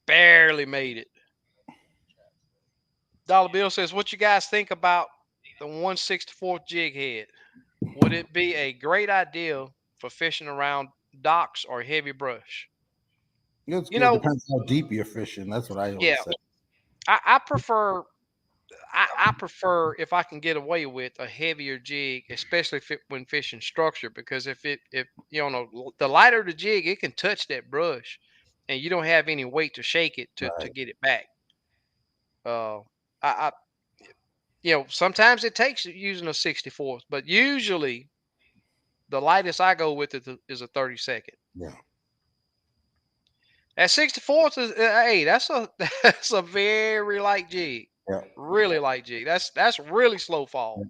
Speaker 1: Barely made it. Dollar Bill says, "What you guys think about the 164th jig head? Would it be a great idea for fishing around docks or heavy brush?"
Speaker 2: It's
Speaker 1: You
Speaker 2: good.
Speaker 1: know,
Speaker 2: Depends how deep you're fishing. That's what I
Speaker 1: yeah,
Speaker 2: always say.
Speaker 1: I prefer I prefer if I can get away with a heavier jig, especially when fishing structure, because if you know the lighter the jig, it can touch that brush, and you don't have any weight to shake it to
Speaker 2: Right.
Speaker 1: get it back. I sometimes it takes using a 64th, but usually the lightest I go with is a 32nd.
Speaker 2: Yeah.
Speaker 1: That 64th is hey, that's a that's a very light jig,
Speaker 2: Yeah.
Speaker 1: really light jig. That's really slow fall.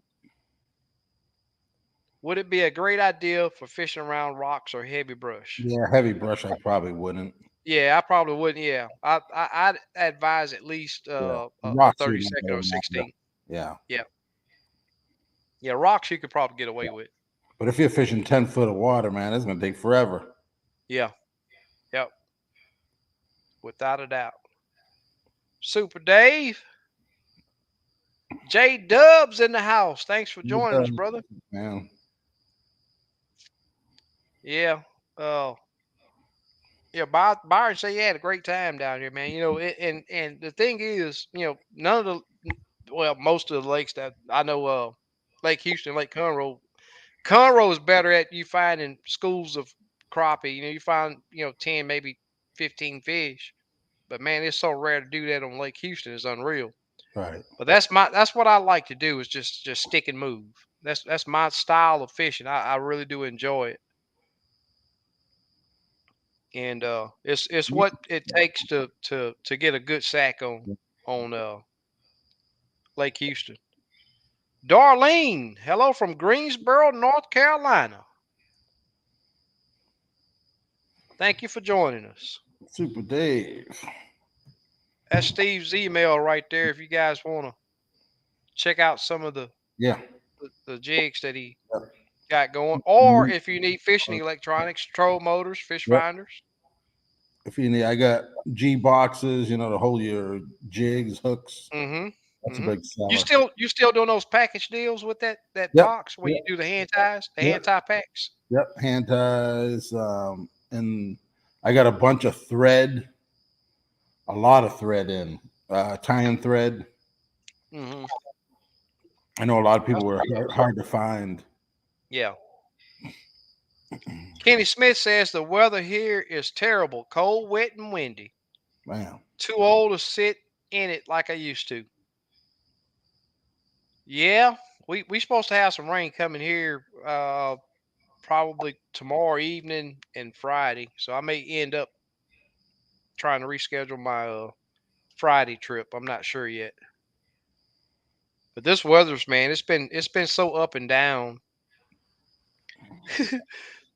Speaker 1: Would it be a great idea for fishing around rocks or heavy brush?
Speaker 2: Yeah. Heavy brush, I probably wouldn't.
Speaker 1: Yeah, I probably wouldn't. Yeah, I'd advise at least
Speaker 2: Yeah.
Speaker 1: a
Speaker 2: Rocks are not
Speaker 1: 32nd or
Speaker 2: very matter.
Speaker 1: 16.
Speaker 2: Yeah.
Speaker 1: Yeah, yeah, rocks you could probably get away
Speaker 2: Yeah.
Speaker 1: with.
Speaker 2: But if you're fishing 10 foot of water, man, it's gonna take forever.
Speaker 1: Yeah, yep, without a doubt. Super Dave, J Dubs in the house. Thanks for joining us, brother.
Speaker 2: Man.
Speaker 1: Yeah, uh, yeah. Byron said you had a great time down here, man. And the thing is, none of well, most of the lakes that I know, Lake Houston, Lake Conroe, Conroe is better at you finding schools of crappie. You find 10, maybe 15 fish, but man, it's so rare to do that on Lake Houston. It's unreal.
Speaker 2: Right.
Speaker 1: But that's what I like to do is just stick and move. That's my style of fishing. I really do enjoy it, and it's
Speaker 2: Yeah.
Speaker 1: what it takes to get a good sack on Lake Houston. Darlene, hello from Greensboro, North Carolina. Thank you for joining us.
Speaker 2: Super Dave.
Speaker 1: That's Steve's email right there. If you guys want to check out some of
Speaker 2: Yeah.
Speaker 1: the jigs that he
Speaker 2: Yep.
Speaker 1: got going, or
Speaker 2: Mhm.
Speaker 1: if you need fishing electronics, troll motors, fish
Speaker 2: Yep.
Speaker 1: finders.
Speaker 2: If you need, I got G boxes, to hold your jigs, hooks.
Speaker 1: Mm-hmm.
Speaker 2: That's a
Speaker 1: Mm-hmm.
Speaker 2: big
Speaker 1: You
Speaker 2: seller.
Speaker 1: still doing those package deals with that
Speaker 2: Yep.
Speaker 1: box where
Speaker 2: Yep.
Speaker 1: you do the hand ties, the
Speaker 2: Yep.
Speaker 1: hand tie packs?
Speaker 2: Yep. Hand ties. And I got a bunch of thread, a lot of thread in tie-in thread.
Speaker 1: Mm-hmm.
Speaker 2: I know a lot of people
Speaker 1: That's
Speaker 2: were
Speaker 1: pretty good.
Speaker 2: hard to find.
Speaker 1: Yeah. Kenny Smith says the weather here is terrible, cold, wet, and windy.
Speaker 2: Man.
Speaker 1: Too old to sit in it like I used to. Yeah, we supposed to have some rain coming here probably tomorrow evening and Friday. So I may end up trying to reschedule my Friday trip. I'm not sure yet. But this weather's man, it's been so up and down.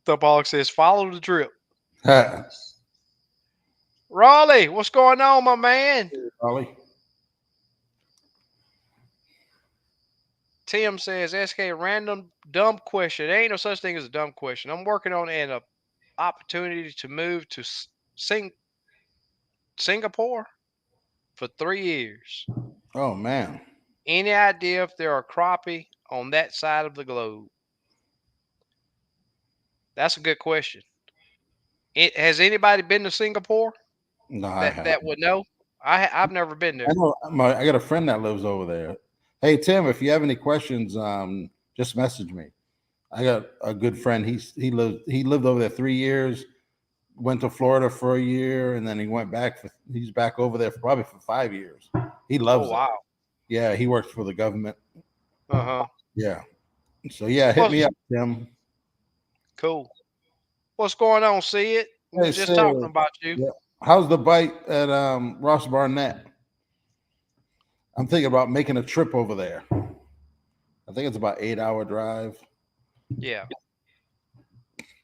Speaker 1: The ball says follow the drip. Raleigh, what's going on, my man?
Speaker 2: Ollie.
Speaker 1: Tim says SK random dumb question. There ain't no such thing as a dumb question. I'm working on an opportunity to move to Sing- Singapore for 3 years.
Speaker 2: Oh man.
Speaker 1: Any idea if there are crappie on that side of the globe? That's a good question. Has anybody been to Singapore
Speaker 2: No, I
Speaker 1: that
Speaker 2: haven't.
Speaker 1: would know? I've never been
Speaker 2: I
Speaker 1: there.
Speaker 2: know I got a friend that lives over there. Hey Tim, if you have any questions, just message me. I got a good friend. He lived over there 3 years. Went to Florida for a year, and then he went back. He's back over there probably for 5 years. He
Speaker 1: Oh
Speaker 2: loves it.
Speaker 1: wow.
Speaker 2: Yeah, he works for the government.
Speaker 1: Uh huh.
Speaker 2: Yeah. So yeah, hit
Speaker 1: Well,
Speaker 2: me up, Tim.
Speaker 1: cool. What's going on? See it? We
Speaker 2: Hey
Speaker 1: was just talking
Speaker 2: Sid.
Speaker 1: about you.
Speaker 2: Yeah. How's the bite at Ross Barnett? I'm thinking about making a trip over there. I think it's about 8 hour drive.
Speaker 1: Yeah.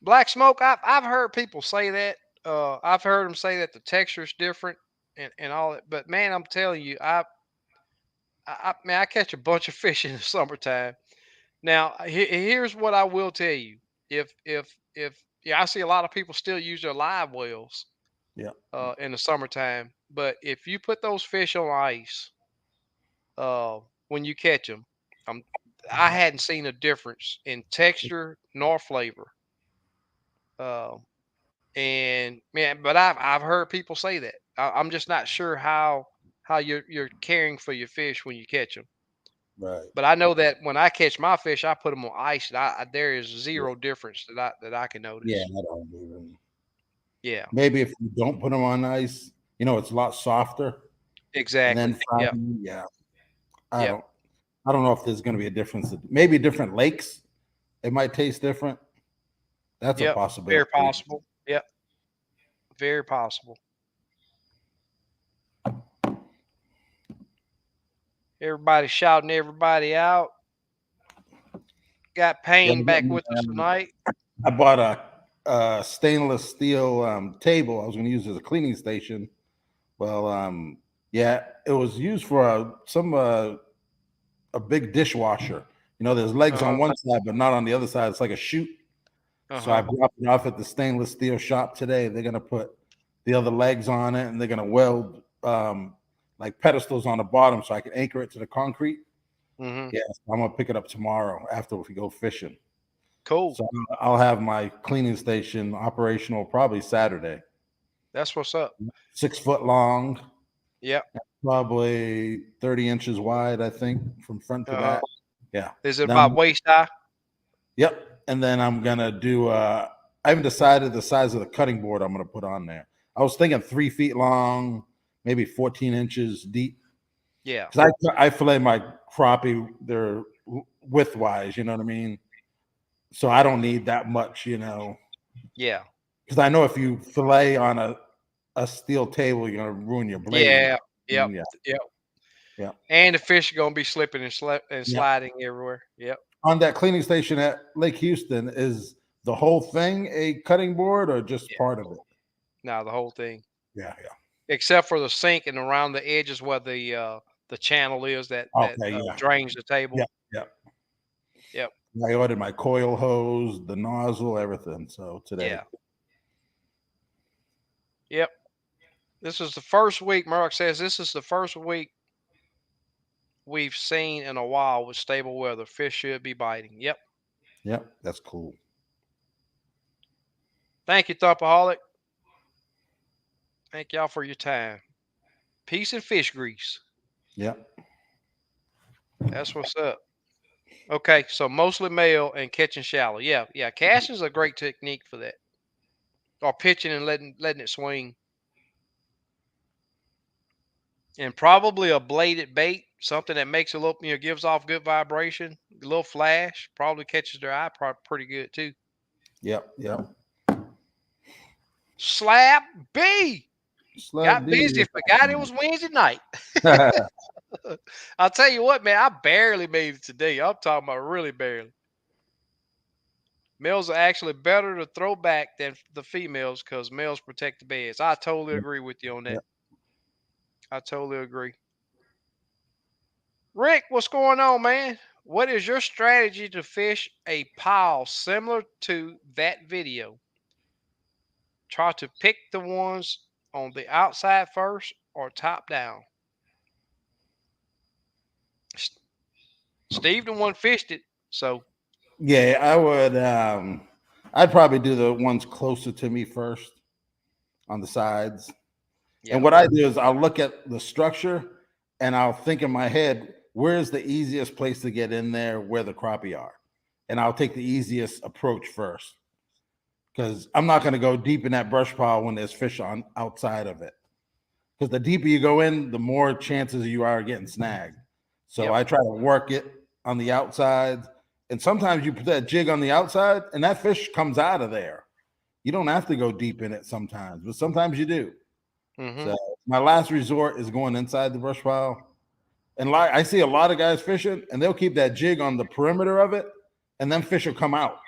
Speaker 1: Black smoke. I've heard people say that. I've heard them say that the texture's different and all that. But man, I'm telling you, I catch a bunch of fish in the summertime. Now, here's what I will tell you. If yeah, I see a lot of people still use their live wells
Speaker 2: Yeah.
Speaker 1: in the summertime. But if you put those fish on ice when you catch them, um, I hadn't seen a difference in texture nor flavor. Uh, and man, but I've heard people say that. I'm just not sure how you're caring for your fish when you catch them.
Speaker 2: Right.
Speaker 1: But I know that when I catch my fish, I put them on ice, and there is
Speaker 2: Yeah.
Speaker 1: zero difference that I can
Speaker 2: Yeah.
Speaker 1: notice.
Speaker 2: I don't even.
Speaker 1: Yeah,
Speaker 2: Maybe if you don't put them on ice, it's a lot softer. And then
Speaker 1: exactly.
Speaker 2: fry
Speaker 1: Yep,
Speaker 2: them. Yeah. I
Speaker 1: yep,
Speaker 2: don't. I don't know if there's going to be a difference. Maybe different lakes. It might taste different. That's a
Speaker 1: yep. Very
Speaker 2: possibility.
Speaker 1: possible. Yep, very possible. Everybody shouting everybody out. Got
Speaker 2: Yeah.
Speaker 1: Payne back with us tonight.
Speaker 2: I bought a stainless steel table. I was going to use it as a cleaning station. Well, yeah, it was used for a big dishwasher. There's legs
Speaker 1: Uh
Speaker 2: on
Speaker 1: huh.
Speaker 2: one side, but not on the other side. It's like a chute.
Speaker 1: Uh
Speaker 2: So I
Speaker 1: huh.
Speaker 2: dropped it off at the stainless steel shop today. They're gonna put the other legs on it, and they're gonna weld like pedestals on the bottom so I can anchor it to the concrete.
Speaker 1: Mm-hmm.
Speaker 2: Yeah, so I'm gonna pick it up tomorrow after we go fishing.
Speaker 1: Cool.
Speaker 2: So I'll have my cleaning station operational probably Saturday.
Speaker 1: That's what's up.
Speaker 2: 6 foot long,
Speaker 1: Yep.
Speaker 2: probably 30 inches wide, I think, from front to
Speaker 1: Uh huh.
Speaker 2: back. Yeah.
Speaker 1: Is it
Speaker 2: Then
Speaker 1: about waist high?
Speaker 2: yep. And then I'm gonna do I haven't decided the size of the cutting board I'm gonna put on there. I was thinking 3 feet long, maybe 14 inches deep.
Speaker 1: Yeah.
Speaker 2: Because I fillet my crappie, they're widthwise, you know what I mean? So I don't need that much,
Speaker 1: Yeah.
Speaker 2: because I know if you fillet on a steel table, you're gonna ruin your blade.
Speaker 1: Yeah. Yep.
Speaker 2: Yeah,
Speaker 1: Yep.
Speaker 2: yeah,
Speaker 1: And the fish are gonna be slipping and
Speaker 2: yeah.
Speaker 1: sliding everywhere. Yep.
Speaker 2: On that cleaning station at Lake Houston, is the whole thing a cutting board or just
Speaker 1: Yeah.
Speaker 2: part of it?
Speaker 1: Now the whole thing,
Speaker 2: Yeah, yeah.
Speaker 1: except for the sink and around the edges where the channel is that
Speaker 2: Okay, yeah,
Speaker 1: drains the
Speaker 2: yeah,
Speaker 1: table.
Speaker 2: yeah.
Speaker 1: Yep.
Speaker 2: I ordered my coil hose, the nozzle, everything. So today,
Speaker 1: Yeah. Yep. This is the first week. Murdoch says this is the first week we've seen in a while with stable weather. Fish should be biting. Yep.
Speaker 2: yep, that's cool.
Speaker 1: Thank you, Thumpaholic. Thank y'all for your time. Peace and fish grease.
Speaker 2: Yep,
Speaker 1: That's what's up. Okay, so mostly male and catching shallow. Yeah, yeah. Casting is a great technique for that. Or pitching and letting it swing. And probably a bladed bait, something that makes a little, gives off good vibration, a little flash, probably catches their eye pretty good too.
Speaker 2: yep, yep.
Speaker 1: Slap B.
Speaker 2: Slab
Speaker 1: Got
Speaker 2: B.
Speaker 1: busy, forgot it was Wednesday night.
Speaker 2: Yeah,
Speaker 1: I'll tell you what, man, I barely made it today. I'm talking about really barely. Males are actually better to throw back than the females because males protect the beds. I totally agree with you on that.
Speaker 2: yep.
Speaker 1: I totally agree. Rick, what's going on, man? What is your strategy to fish a pile similar to that video? Try to pick the ones on the outside first or top down. S- Steve, the one fished it. So,
Speaker 2: Yeah, I would. I'd probably do the ones closer to me first. on the sides. And
Speaker 1: Yep.
Speaker 2: what I do is I'll look at the structure and I'll think in my head, where's the easiest place to get in there where the crappie are? And I'll take the easiest approach first because I'm not going to go deep in that brush pile when there's fish on outside of it. Because the deeper you go in, the more chances you are getting snagged. So
Speaker 1: Yep.
Speaker 2: I try to work it on the outside. And sometimes you put that jig on the outside and that fish comes out of there. You don't have to go deep in it sometimes, but sometimes you do.
Speaker 1: Mm-hmm.
Speaker 2: So my last resort is going inside the brush pile. And like I see a lot of guys fishing and they'll keep that jig on the perimeter of it and then fish will come out.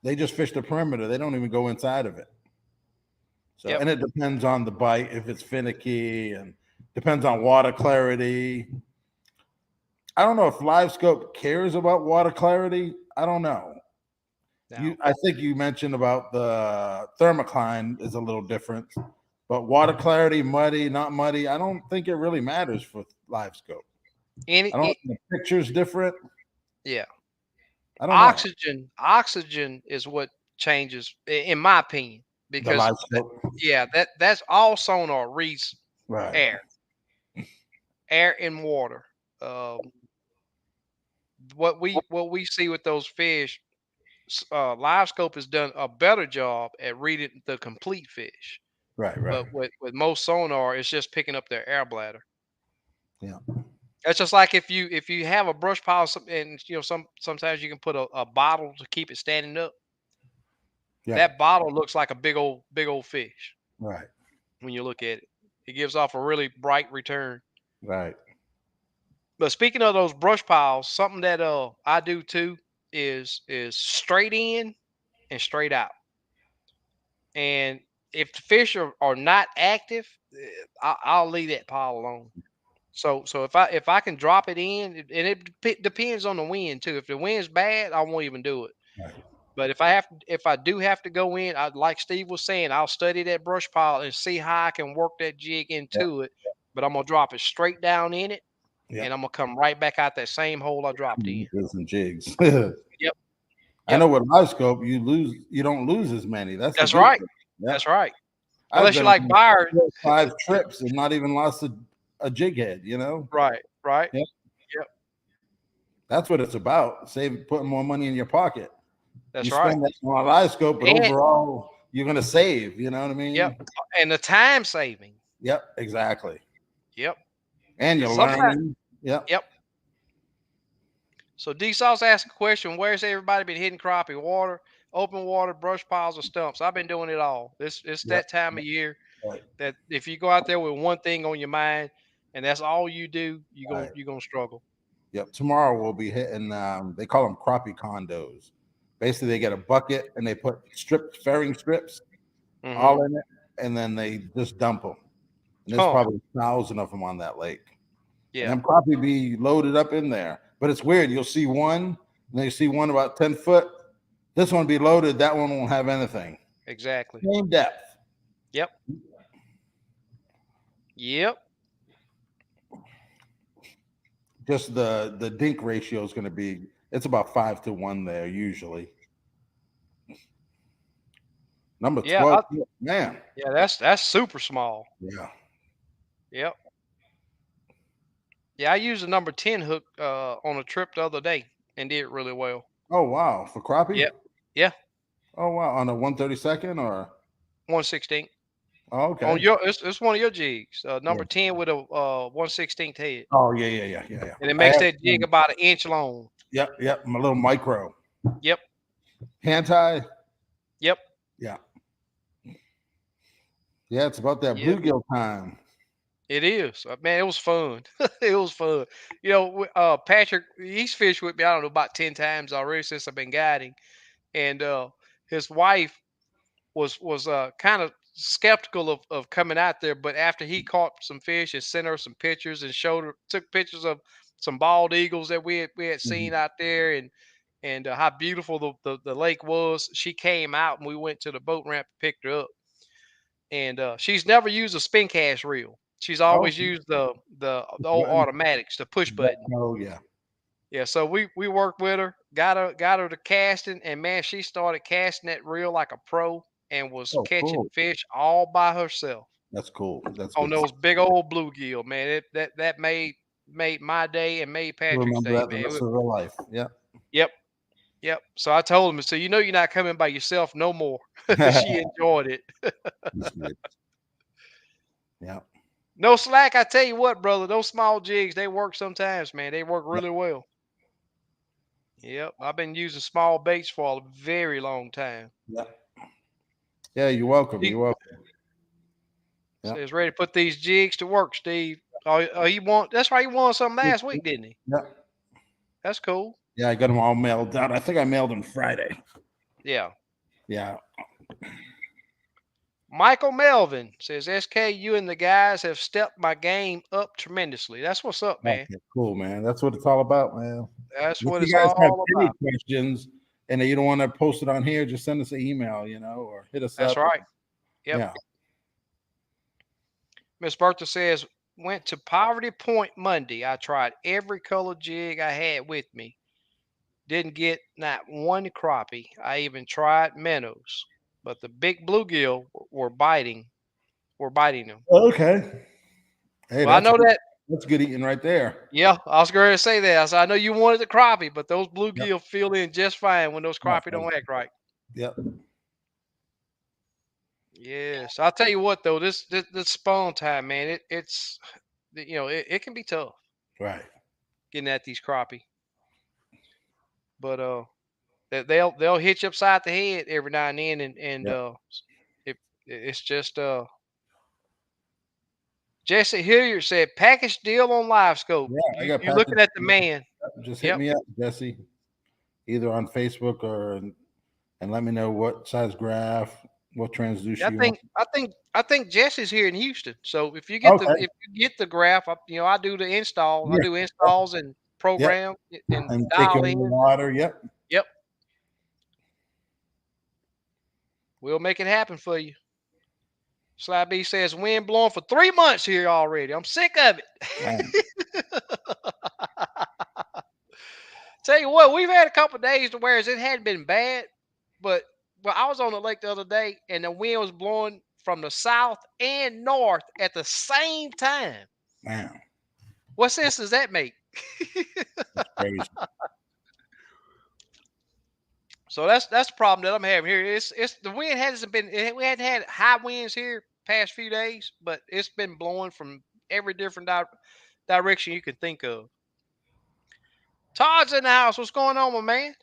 Speaker 2: They just fish the perimeter. They don't even go inside of it. So,
Speaker 1: Yep.
Speaker 2: and it depends on the bite, if it's finicky, and depends on water clarity. I don't know if Live Scope cares about water clarity. I don't know.
Speaker 1: Now,
Speaker 2: I think you mentioned about the thermocline is a little different, but water clarity, muddy, not muddy, I don't think it really matters for Live Scope.
Speaker 1: any,
Speaker 2: I don't. The picture's different.
Speaker 1: yeah,
Speaker 2: I don't know
Speaker 1: oxygen is what changes, in my opinion,
Speaker 2: the
Speaker 1: because
Speaker 2: Live Scope.
Speaker 1: yeah, that's all sonar reads
Speaker 2: Right.
Speaker 1: air, air and water. Um, what we see with those fish, live scope has done a better job at reading the complete fish,
Speaker 2: Right. Right.
Speaker 1: but with most sonar, it's just picking up their air bladder.
Speaker 2: Yeah.
Speaker 1: That's just like if you have a brush pile, and sometimes you can put a bottle to keep it standing up.
Speaker 2: Yeah.
Speaker 1: That bottle looks like a big old fish
Speaker 2: Right.
Speaker 1: when you look at it. It gives off a really bright return.
Speaker 2: Right.
Speaker 1: But speaking of those brush piles, something that I do too is straight in and straight out. And if the fish are not active, I'll leave that pile alone. So if I can drop it in, and it depends on the wind too. If the wind's bad, I won't even do it.
Speaker 2: Right.
Speaker 1: But if I do have to go in, like Steve was saying, I'll study that brush pile and see how I can work that jig
Speaker 2: Yeah.
Speaker 1: into it. But I'm gonna drop it straight down in it,
Speaker 2: Yeah.
Speaker 1: and I'm gonna come right back out that same hole I dropped in.
Speaker 2: There's some jigs.
Speaker 1: Yep,
Speaker 2: I
Speaker 1: yep,
Speaker 2: know with Live Scope, you don't lose as many. That's the
Speaker 1: that's
Speaker 2: good
Speaker 1: right,
Speaker 2: thing. Yeah.
Speaker 1: that's right.
Speaker 2: I've
Speaker 1: Unless you
Speaker 2: been
Speaker 1: like
Speaker 2: on
Speaker 1: Byron,
Speaker 2: 4 or 5 trips and not even lost a jig head,
Speaker 1: right, right,
Speaker 2: Yeah.
Speaker 1: yep,
Speaker 2: That's what it's about. Putting more money in your pocket. You
Speaker 1: that's right,
Speaker 2: spend that on a Live Scope, but
Speaker 1: and
Speaker 2: overall, you're gonna save, you know what I
Speaker 1: yep,
Speaker 2: mean?
Speaker 1: and the time saving.
Speaker 2: Yep, exactly.
Speaker 1: Yep,
Speaker 2: And you're
Speaker 1: because sometimes,
Speaker 2: learning. Yep.
Speaker 1: yep. So D Sauce asked a question: where's everybody been hitting crappie? Water, open water, brush piles, or stumps? I've been doing it all. It's
Speaker 2: Yep.
Speaker 1: that time
Speaker 2: Yep.
Speaker 1: of year
Speaker 2: Right.
Speaker 1: that if you go out there with one thing on your mind and that's all you do,
Speaker 2: Right.
Speaker 1: you're gonna struggle.
Speaker 2: Yep. Tomorrow we'll be hitting. They call them crappie condos. Basically, they get a bucket and they put fairing strips
Speaker 1: Hmm.
Speaker 2: all in it, and then they just dump them. And there's
Speaker 1: Huh?
Speaker 2: probably 1,000 of them on that lake. And
Speaker 1: Yeah.
Speaker 2: them crappie be loaded up in there. But it's weird. You'll see one, and then you see one about 10 foot. This one be loaded. That one won't have anything.
Speaker 1: Exactly.
Speaker 2: Same depth.
Speaker 1: Yep. Yep.
Speaker 2: Just the dink ratio is going to be. It's about 5 to 1 there usually. Number
Speaker 1: Yeah.
Speaker 2: 12, man.
Speaker 1: Yeah. That's super small.
Speaker 2: Yeah.
Speaker 1: Yep. Yeah. I used a number 10 hook on a trip the other day and did really well.
Speaker 2: Oh wow, for crappie.
Speaker 1: Yep. Yeah.
Speaker 2: Oh wow, on a 132nd or
Speaker 1: 116.
Speaker 2: oh,
Speaker 1: On
Speaker 2: okay.
Speaker 1: your it's one of your jigs.
Speaker 2: Yeah.
Speaker 1: Number 10 with a 116th head.
Speaker 2: Oh yeah.
Speaker 1: And it
Speaker 2: I
Speaker 1: makes
Speaker 2: have
Speaker 1: that jig about an inch long.
Speaker 2: yep, my little micro
Speaker 1: Yep.
Speaker 2: hand tie.
Speaker 1: Yep.
Speaker 2: Yeah, yeah. It's about that
Speaker 1: Yep.
Speaker 2: bluegill time.
Speaker 1: It is. Man, it was fun. It was fun. Patrick, he's fished with me, I don't know, about 10 times already since I've been guiding. And his wife was kind of skeptical of coming out there, but after he caught some fish and sent her some pictures and took pictures of some bald eagles that we had
Speaker 2: Mhm.
Speaker 1: seen out there, and how beautiful the lake was, she came out and we went to the boat ramp and picked her up. And she's never used a spin cast reel. She's
Speaker 2: Oh,
Speaker 1: always used the old
Speaker 2: button.
Speaker 1: automatics, the push button.
Speaker 2: Oh yeah.
Speaker 1: Yeah, so we worked with her, got her to casting, and man, she started casting that reel like a pro. and was
Speaker 2: Oh,
Speaker 1: catching
Speaker 2: cool.
Speaker 1: fish all by herself
Speaker 2: That's cool. That's
Speaker 1: on
Speaker 2: good.
Speaker 1: those big old bluegill, man. That made my day and made Patrick's
Speaker 2: Remember
Speaker 1: day,
Speaker 2: that the
Speaker 1: man.
Speaker 2: rest of their life. Yeah.
Speaker 1: Yep, yep. So I told him, so you're not coming by yourself no more.
Speaker 2: That's
Speaker 1: She enjoyed it.
Speaker 2: good. Yeah.
Speaker 1: No slack, I tell you what, brother. Those small jigs, they work sometimes, man. They work
Speaker 2: Yeah.
Speaker 1: really well. Yep, I've been using small baits for a very long time.
Speaker 2: Yeah. Yeah. You're welcome.
Speaker 1: He
Speaker 2: You're welcome. Yeah.
Speaker 1: says, ready to put these jigs to work, Steve. That's why you wanted something last week, didn't he?
Speaker 2: Yeah.
Speaker 1: That's cool.
Speaker 2: Yeah. I got them all mailed out. I think I mailed them Friday.
Speaker 1: Yeah.
Speaker 2: Yeah.
Speaker 1: Michael Melvin says, SK, you and the guys have stepped my game up tremendously. That's what's up, man.
Speaker 2: Okay. Cool, man. That's what it's all about, man.
Speaker 1: That's
Speaker 2: If
Speaker 1: what
Speaker 2: you
Speaker 1: it's
Speaker 2: guys have
Speaker 1: all
Speaker 2: any
Speaker 1: about.
Speaker 2: questions and you don't want to post it on here, just send us an email, or hit us
Speaker 1: That's
Speaker 2: up.
Speaker 1: right. Yep.
Speaker 2: Yeah.
Speaker 1: Miss Bertha says, went to Poverty Point Monday. I tried every color jig I had with me. Didn't get not one crappie. I even tried minnows, but the big bluegill were biting them.
Speaker 2: Okay. Hey,
Speaker 1: Well, I know that.
Speaker 2: that's good eating right there.
Speaker 1: Yeah, I was going to say that. I said, I know you wanted the crappie, but those
Speaker 2: Yep.
Speaker 1: bluegill feel in just fine when those
Speaker 2: Oh,
Speaker 1: crappie don't act right.
Speaker 2: yep.
Speaker 1: Yes, I'll tell you what though, this spawn time, man, it can be tough
Speaker 2: Right.
Speaker 1: getting at these crappie, but they'll hit you upside the head every now and then, and
Speaker 2: Yep.
Speaker 1: it's just Jesse Hilliard said package deal on live scope.
Speaker 2: Yeah. I got
Speaker 1: You're
Speaker 2: packaged.
Speaker 1: looking at the man.
Speaker 2: Just hit
Speaker 1: Yep.
Speaker 2: me up, Jesse, either on Facebook and let me know what size graph, what
Speaker 1: I
Speaker 2: transducer you want.
Speaker 1: think I think I think Jesse's here in Houston. So
Speaker 2: Okay.
Speaker 1: if you get the graph, I do the install. I
Speaker 2: Yeah.
Speaker 1: do installs and
Speaker 2: Yep.
Speaker 1: program and
Speaker 2: And take it
Speaker 1: dial
Speaker 2: in the
Speaker 1: in.
Speaker 2: water. Yep.
Speaker 1: Yep, we'll make it happen for you. Sly B says wind blowing for 3 months here already. I'm sick of
Speaker 2: Man,
Speaker 1: it. Tell you what, we've had a couple days to where it hadn't been bad, but I was on the lake the other day and the wind was blowing from the south and north at the same time.
Speaker 2: man,
Speaker 1: What sense does that make?
Speaker 2: that's crazy.
Speaker 1: So that's the problem that I'm having here. It's the wind hasn't been we hadn't had high winds here past few days, but it's been blowing from every different direction you can think of. Todd's in the house. What's going on, my man?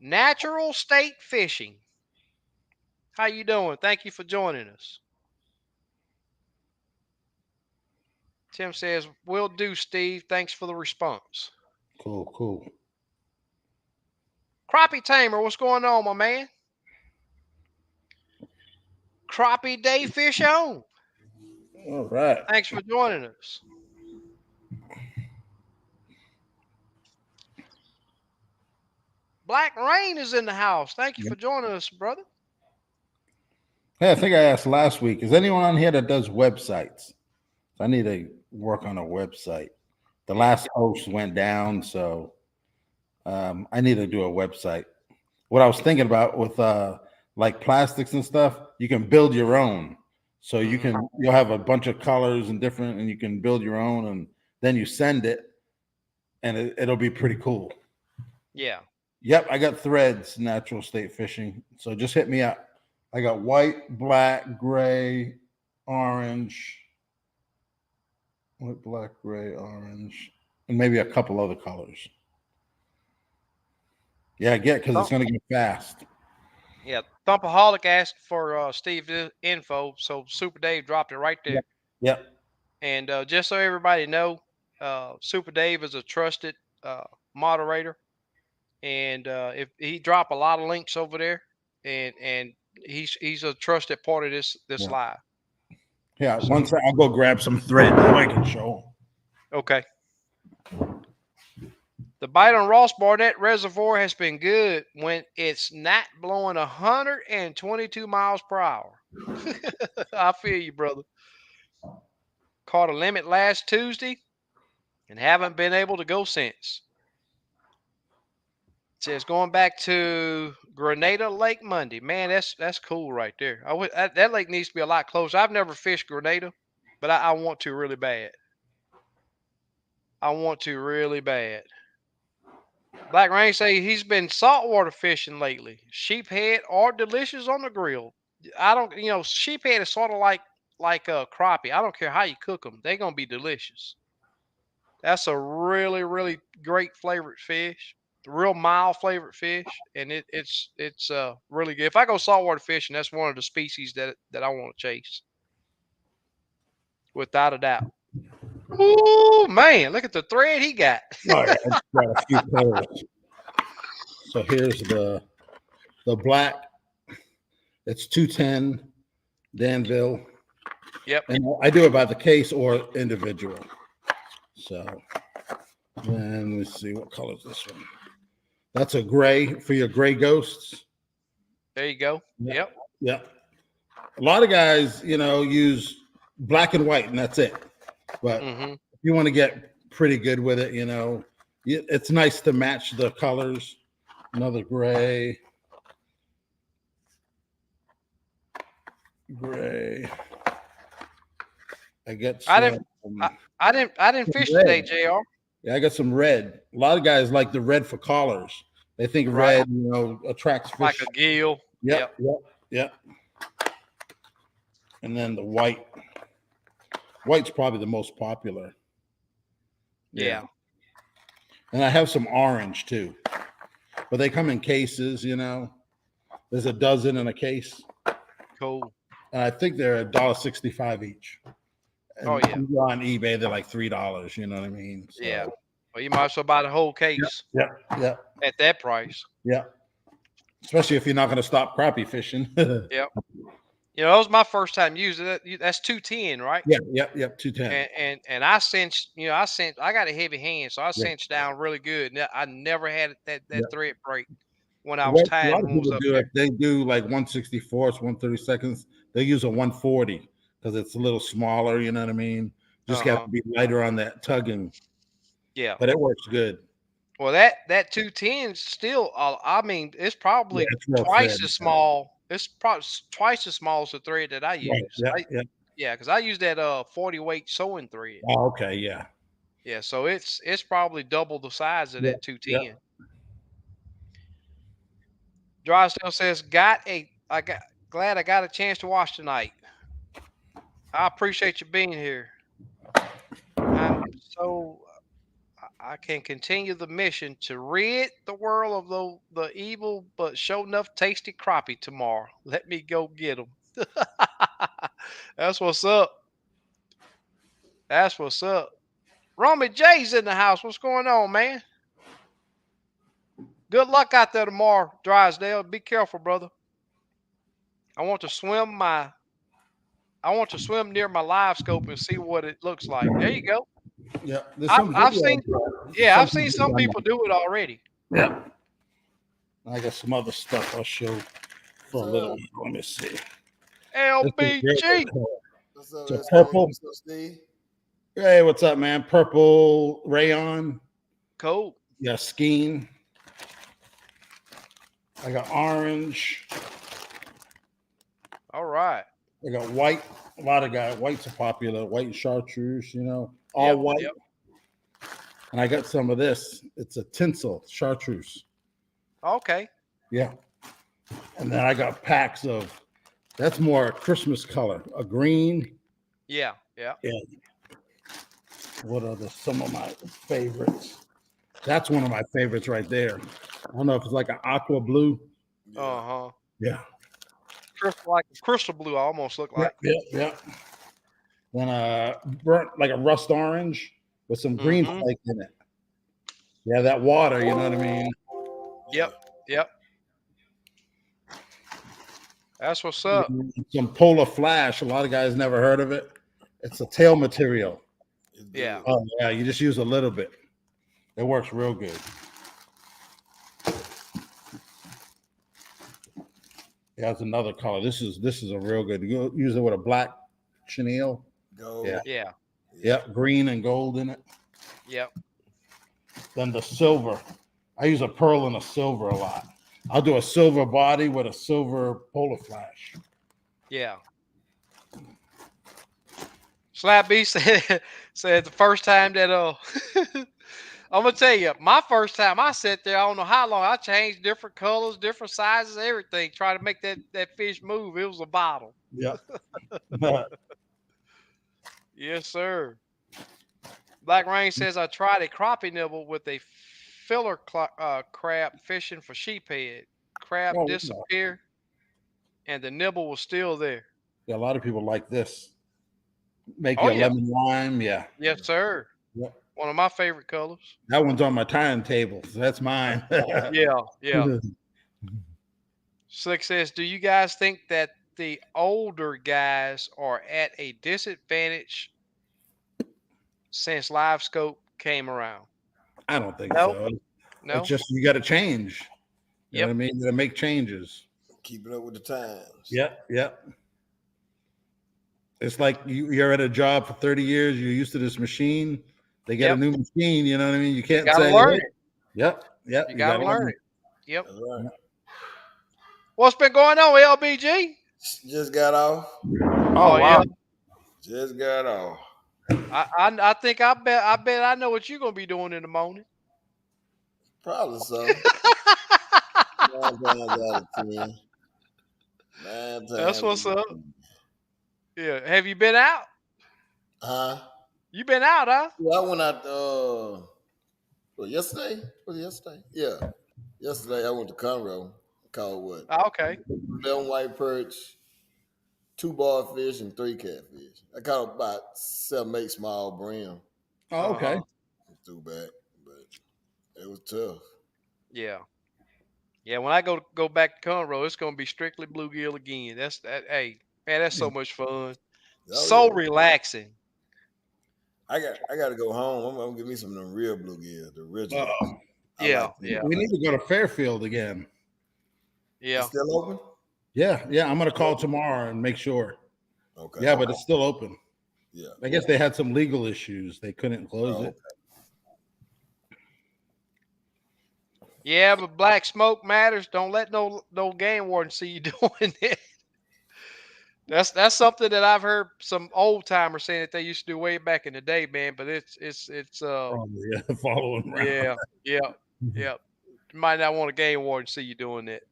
Speaker 1: Natural state fishing. How you doing? Thank you for joining us. Tim says, "Will do, Steve. Thanks for the response."
Speaker 2: Cool, cool.
Speaker 1: Crappie tamer, what's going on, my man? Crappie day fish on.
Speaker 2: All right.
Speaker 1: Thanks for joining us. Black Rain is in the house. Thank you
Speaker 2: Yeah.
Speaker 1: for joining us, brother.
Speaker 2: Hey, I think I asked last week. Is anyone on here that does websites? I need to work on a website. The last host went down, so I need to do a website. What I was thinking about with like plastics and stuff, you can build your own. So you'll have a bunch of colors and different, and you can build your own, and then you send it, and it'll be pretty cool.
Speaker 1: Yeah.
Speaker 2: Yep, I got threads, natural state fishing. So just hit me up. I got white, black, gray, orange, white, black, gray, orange, and maybe a couple other colors. Yeah, because it's going to get fast.
Speaker 1: Yeah. Thumpaholic asked for Steve's info, so Super Dave dropped it right there.
Speaker 2: Yep. Yep.
Speaker 1: And just so everybody know, Super Dave is a trusted moderator, and if he drop a lot of links over there, and he's a trusted part of this
Speaker 2: Yeah.
Speaker 1: live.
Speaker 2: Yeah.
Speaker 1: So,
Speaker 2: Once I'll go grab some thread so I can show them.
Speaker 1: okay. The bite on Ross Barnett Reservoir has been good when it's not blowing 122 miles per hour. I feel you, brother. Caught a limit last Tuesday and haven't been able to go since. Says going back to Grenada Lake Monday. Man, that's cool right there. That lake needs to be a lot closer. I've never fished Grenada, but I want to really bad. I want to really bad. Black Rain say he's been saltwater fishing lately. Sheephead are delicious on the grill. I don't, sheephead is sort of like a crappie. I don't care how you cook them; they're gonna be delicious. That's a really, really great flavored fish. Real mild flavored fish, and it's really good. If I go saltwater fishing, that's one of the species that I want to chase, without a doubt. Ooh man, look at the thread he got.
Speaker 2: Oh yeah, I just got a few pairs. So here's the black. It's 210 Danville.
Speaker 1: Yep.
Speaker 2: And I do it by the case or individual. So then let's see what color is this one. That's a gray for your gray ghosts.
Speaker 1: There you go. Yep.
Speaker 2: Yeah. A lot of guys, use black and white and that's it. But if you want to get pretty good with it, it's nice to match the colors. Another gray. I get some,
Speaker 1: I didn't fish
Speaker 2: red.
Speaker 1: today, JR.
Speaker 2: Yeah, I got some red. A lot of guys like the red for collars. They think red, attracts fish.
Speaker 1: Like a gill.
Speaker 2: Yep. And then the white. White's probably the most popular.
Speaker 1: Yeah.
Speaker 2: And I have some orange too. But they come in cases, There's a dozen in a case.
Speaker 1: Cool.
Speaker 2: And I think they're $1.65 each. And
Speaker 1: oh yeah.
Speaker 2: On eBay, they're like $3. You know what I mean?
Speaker 1: So, yeah. Well, you might as well buy the whole case.
Speaker 2: Yeah.
Speaker 1: At that price.
Speaker 2: Yeah. Especially if you're not going to stop crappie fishing.
Speaker 1: Yep. That was my first time using it. That's 210, right?
Speaker 2: Yep. 210.
Speaker 1: And I cinched, I got a heavy hand, so I cinched down really good. I never had that thread break when I was tying.
Speaker 2: A lot of people do it. They do like 1/64, 1/32. They use a 140 because it's a little smaller. You know what I mean? Just got to be lighter on that tugging.
Speaker 1: Yeah,
Speaker 2: but it works good.
Speaker 1: Well, that 210 still, it's probably twice as small. It's probably twice as small as the thread that I use. Yeah, because I use that 40 weight sewing thread.
Speaker 2: Oh, okay, yeah.
Speaker 1: Yeah, so it's probably double the size of that 210. Drysdale says, glad I got a chance to watch tonight. I appreciate you being here. I can continue the mission to rid the world of the evil but show enough tasty crappie tomorrow. Let me go get them. That's what's up. That's what's up. Romy J's in the house. What's going on, man? Good luck out there tomorrow, Drysdale. Be careful, brother. I want to swim near my live scope and see what it looks like. There you go.
Speaker 2: Yeah,
Speaker 1: I've seen some people do it already.
Speaker 2: Yeah. I got some other stuff I'll show for a little. Let me see.
Speaker 1: LBG.
Speaker 2: So purple. Hey, what's up, man? Purple rayon.
Speaker 1: Cool.
Speaker 2: Yeah, skein. I got orange.
Speaker 1: All right.
Speaker 2: I got white. A lot of guys. Whites are popular. White and chartreuse, all white. Yep. And I got some of this. It's a tinsel chartreuse.
Speaker 1: Okay.
Speaker 2: Yeah. And then I got packs of, that's more Christmas color, a green.
Speaker 1: Yeah.
Speaker 2: What are some of my favorites? That's one of my favorites right there. I don't know if it's like an aqua blue.
Speaker 1: Uh-huh.
Speaker 2: Yeah.
Speaker 1: Like crystal blue, I almost look like.
Speaker 2: Yeah. Then burnt like a rust orange with some green flake in it. Yeah, that water, you know what I mean?
Speaker 1: Yep. That's what's up.
Speaker 2: Some Polar Flash. A lot of guys never heard of it. It's a tail material.
Speaker 1: Yeah.
Speaker 2: Oh yeah, you just use a little bit. It works real good. Yeah, it's another color. This is a real good. You use it with a black chenille.
Speaker 3: Gold.
Speaker 1: Yeah.
Speaker 2: Yep, green and gold in it.
Speaker 1: Yep.
Speaker 2: Then the silver. I use a pearl and a silver a lot. I'll do a silver body with a silver polar flash.
Speaker 1: Yeah. Slap B said the first time that I'm gonna tell you, my first time I sat there, I don't know how long I changed different colors, different sizes, everything, trying to make that fish move. It was a bottle.
Speaker 2: Yep.
Speaker 1: Yes, sir. Black Rain says I tried a crappie nibble with a crab fishing for sheephead. Crab
Speaker 2: Oh, wow.
Speaker 1: disappeared, and the nibble was still there.
Speaker 2: Yeah, a lot of people like this. Make
Speaker 1: Oh
Speaker 2: you a
Speaker 1: yeah,
Speaker 2: lemon lime. Yeah.
Speaker 1: yes, sir.
Speaker 2: Yep.
Speaker 1: One of my favorite colors.
Speaker 2: That one's on my timetable. So that's mine.
Speaker 1: Yeah, yeah. Slick says, "Do you guys think that the older guys are at a disadvantage since live scope came around?"
Speaker 2: I don't think
Speaker 1: No,
Speaker 2: so. It's
Speaker 1: no.
Speaker 2: just you got to change. You know what
Speaker 1: Yep.
Speaker 2: I mean? You got to make changes.
Speaker 3: Keeping up with the times.
Speaker 2: Yep. Yep. It's like you're at a job for 30 years. You're used to this machine. They get a
Speaker 1: Yep.
Speaker 2: new machine. You know what I mean? You
Speaker 1: You
Speaker 2: can't
Speaker 1: gotta
Speaker 2: say,
Speaker 1: learn
Speaker 2: hey,
Speaker 1: it.
Speaker 2: yep. Yep.
Speaker 1: You
Speaker 2: You got
Speaker 1: gotta
Speaker 2: to
Speaker 1: learn
Speaker 2: learn.
Speaker 1: it. Yep.
Speaker 3: That's right.
Speaker 1: What's been going on, LBG?
Speaker 3: Just got off.
Speaker 1: Oh
Speaker 2: Oh,
Speaker 1: yeah.
Speaker 2: wow.
Speaker 3: Just got off.
Speaker 1: I think I bet I know what you're gonna be doing in the morning.
Speaker 3: Probably so. 9 times out of 10. Nine
Speaker 1: That's
Speaker 3: times
Speaker 1: what's
Speaker 3: out of
Speaker 1: up.
Speaker 3: 10.
Speaker 1: Yeah. Have you been out?
Speaker 3: Huh?
Speaker 1: You been out, huh?
Speaker 3: Well, I went out yesterday? Was it yesterday? Yeah. Yesterday I went to Conroe. Caught what?
Speaker 1: Oh, okay.
Speaker 3: 11 white perch, 2 barfish, and 3 catfish. I caught about 7, 8 small brim.
Speaker 2: Oh, okay.
Speaker 1: Uh-huh.
Speaker 3: Threw back, but it was tough.
Speaker 1: Yeah. Yeah. When I go back to Conroe, it's gonna be strictly bluegill again. That's that. Hey, man, that's so much fun.
Speaker 3: Oh
Speaker 1: So
Speaker 3: yeah.
Speaker 1: relaxing.
Speaker 3: I got to go home. I'm gonna give me some of them real bluegill, the originals.
Speaker 2: Uh,
Speaker 3: I
Speaker 1: Yeah.
Speaker 3: like them.
Speaker 1: Yeah.
Speaker 3: I
Speaker 2: we
Speaker 3: like
Speaker 2: need to go to Fairfield again.
Speaker 3: It's
Speaker 1: Yeah.
Speaker 3: still open?
Speaker 2: Yeah. Yeah. I'm going to call tomorrow and make sure.
Speaker 3: Okay.
Speaker 2: Yeah, but it's still open.
Speaker 3: Yeah.
Speaker 2: I guess they had some legal issues. They couldn't close
Speaker 3: Oh,
Speaker 2: it.
Speaker 3: okay.
Speaker 1: Yeah, but black smoke matters. Don't let no game warden see you doing it. That's something that I've heard some old timers saying that they used to do way back in the day, man. But it's
Speaker 2: Probably, yeah, following around.
Speaker 1: yeah, yeah, yeah. You might not want a game warden see you doing that.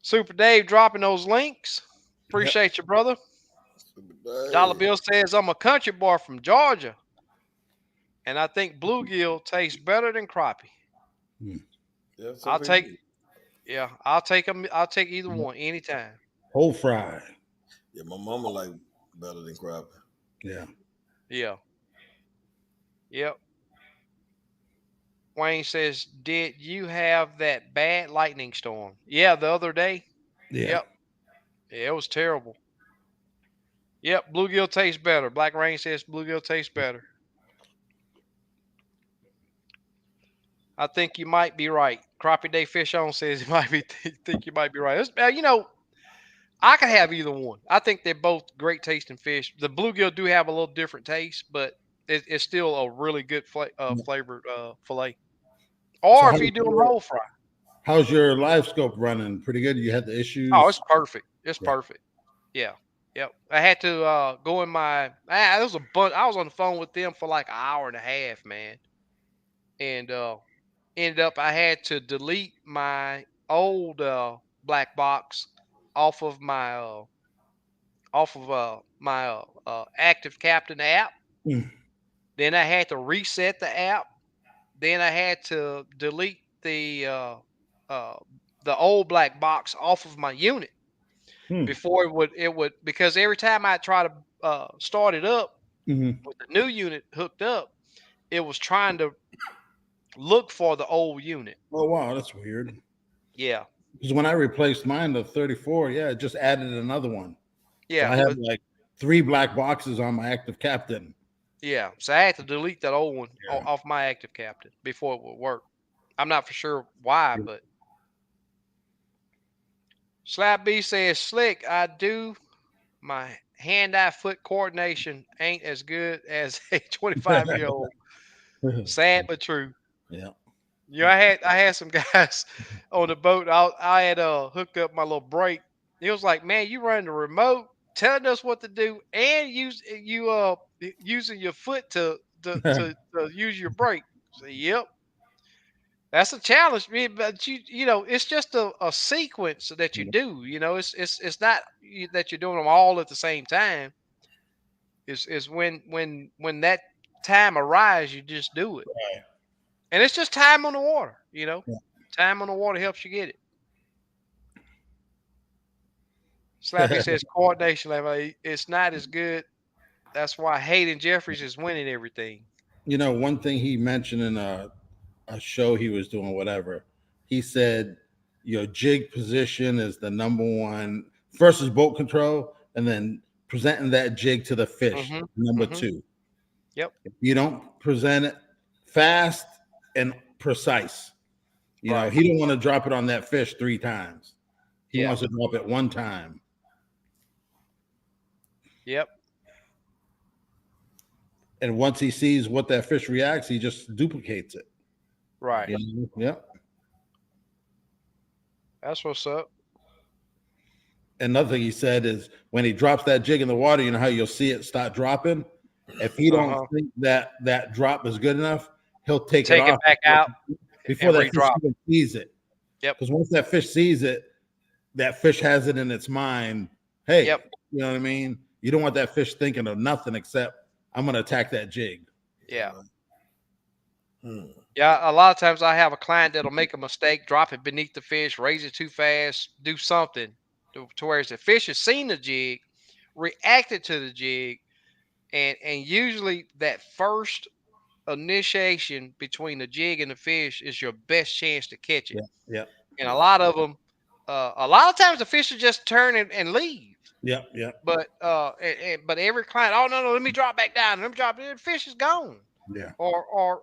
Speaker 1: Super Dave dropping those links.
Speaker 2: Yep.
Speaker 1: Appreciate you, brother.
Speaker 3: Super
Speaker 1: Dollar
Speaker 3: Dave.
Speaker 1: Bill says I'm a country boy from Georgia, and I think bluegill tastes better than crappie.
Speaker 3: Yeah, some
Speaker 1: I'll
Speaker 3: people
Speaker 1: take
Speaker 3: do.
Speaker 1: yeah, I'll take them. I'll take either one anytime.
Speaker 2: Whole fry.
Speaker 3: Yeah, my mama like better than crappie.
Speaker 2: Yeah.
Speaker 1: Yeah, yep. Wayne says, "Did you have that bad lightning storm?" Yeah, the other day.
Speaker 2: Yeah.
Speaker 1: Yep. Yeah, it was terrible. Yep, bluegill tastes better. Black Rain says bluegill tastes better. I think you might be right. Crappie Day Fish On says you might be think you might be right. I could have either one. I think they're both great tasting fish. The bluegill do have a little different taste, but it's still a really good flavored fillet.
Speaker 2: So
Speaker 1: Or if you do them whole fry,
Speaker 2: how's your live scope running? Pretty good. You had the
Speaker 1: oh, it's
Speaker 2: issues.
Speaker 1: perfect. It's
Speaker 2: Yeah.
Speaker 1: perfect. Yeah. Yep. I had to go in my. There was a bunch. I was on the phone with them for like an hour and a half, man, and ended up I had to delete my old black box off of my active captain app.
Speaker 2: Mm.
Speaker 1: Then I had to reset the app. Then I had to delete uh, the old black box off of my unit
Speaker 2: Hmm.
Speaker 1: before it would because every time I try to start it up
Speaker 2: Mhm.
Speaker 1: with the new unit hooked up, it was trying to look for the old unit.
Speaker 2: Oh wow, that's weird.
Speaker 1: Yeah,
Speaker 2: Because when I replaced mine to 34, yeah, it just added another one. So
Speaker 1: yeah,
Speaker 2: I have
Speaker 1: but
Speaker 2: like 3 black boxes on my active captain.
Speaker 1: yeah. So I had to delete that old one
Speaker 2: Yeah.
Speaker 1: off my active captain before it would work. I'm not for sure why, but Slap B says slick. I do my hand-eye foot coordination ain't as good as a 25-year-old. Sad but true.
Speaker 2: Yeah.
Speaker 1: You know, I had some guys on the boat. I had hooked up my little brake. He was like, "Man, you running the remote, telling us what to do, and using your foot to use your brake." So, yep, that's a challenge, man. But you know, it's just a sequence that you do. You know, it's not that you're doing them all at the same time. Is when that time arrives, you just do it, and it's just time on the water. You know, time on the water helps you get it. Slappy says coordination level. It's not as good. That's why Hayden Jeffries is winning everything.
Speaker 2: One thing he mentioned in a show he was doing, whatever, he said your jig position is the number one. First is boat control, and then presenting that jig to the fish,
Speaker 1: Mm-hmm.
Speaker 2: number
Speaker 1: Mm-hmm.
Speaker 2: two.
Speaker 1: Yep.
Speaker 2: If you don't present it fast and precise,
Speaker 1: Right.
Speaker 2: he don't want to drop it on that fish 3 times. He
Speaker 1: Yeah.
Speaker 2: wants to drop it 1 time.
Speaker 1: Yep.
Speaker 2: And once he sees what that fish reacts, he just duplicates it.
Speaker 1: Right.
Speaker 2: Yep.
Speaker 1: That's what's up.
Speaker 2: Another thing he said is when he drops that jig in the water, you know how you'll see it start dropping. If he
Speaker 1: Uh
Speaker 2: don't
Speaker 1: huh.
Speaker 2: think that drop is good enough, he'll take it
Speaker 1: Take it
Speaker 2: off
Speaker 1: back out
Speaker 2: before
Speaker 1: and
Speaker 2: that fish
Speaker 1: redrop.
Speaker 2: even sees it.
Speaker 1: Yep.
Speaker 2: Because once that fish sees it, that fish has it in its mind. Hey,
Speaker 1: Yep.
Speaker 2: you know what I mean? You don't want that fish thinking of nothing except I'm going to attack that jig.
Speaker 1: Yeah.
Speaker 3: Hmm.
Speaker 1: Yeah. A lot of times I have a client that'll make a mistake, drop it beneath the fish, raise it too fast, do something to where the fish has seen the jig, reacted to the jig, and usually that first initiation between the jig and the fish is your best chance to catch it.
Speaker 2: Yeah, yeah,
Speaker 1: And
Speaker 3: Yeah.
Speaker 1: a lot of times the fish will just turn and leave.
Speaker 2: yeah, yeah,
Speaker 1: But every client, oh no, let me drop back down. Let me drop. The fish is gone.
Speaker 2: yeah,
Speaker 1: Or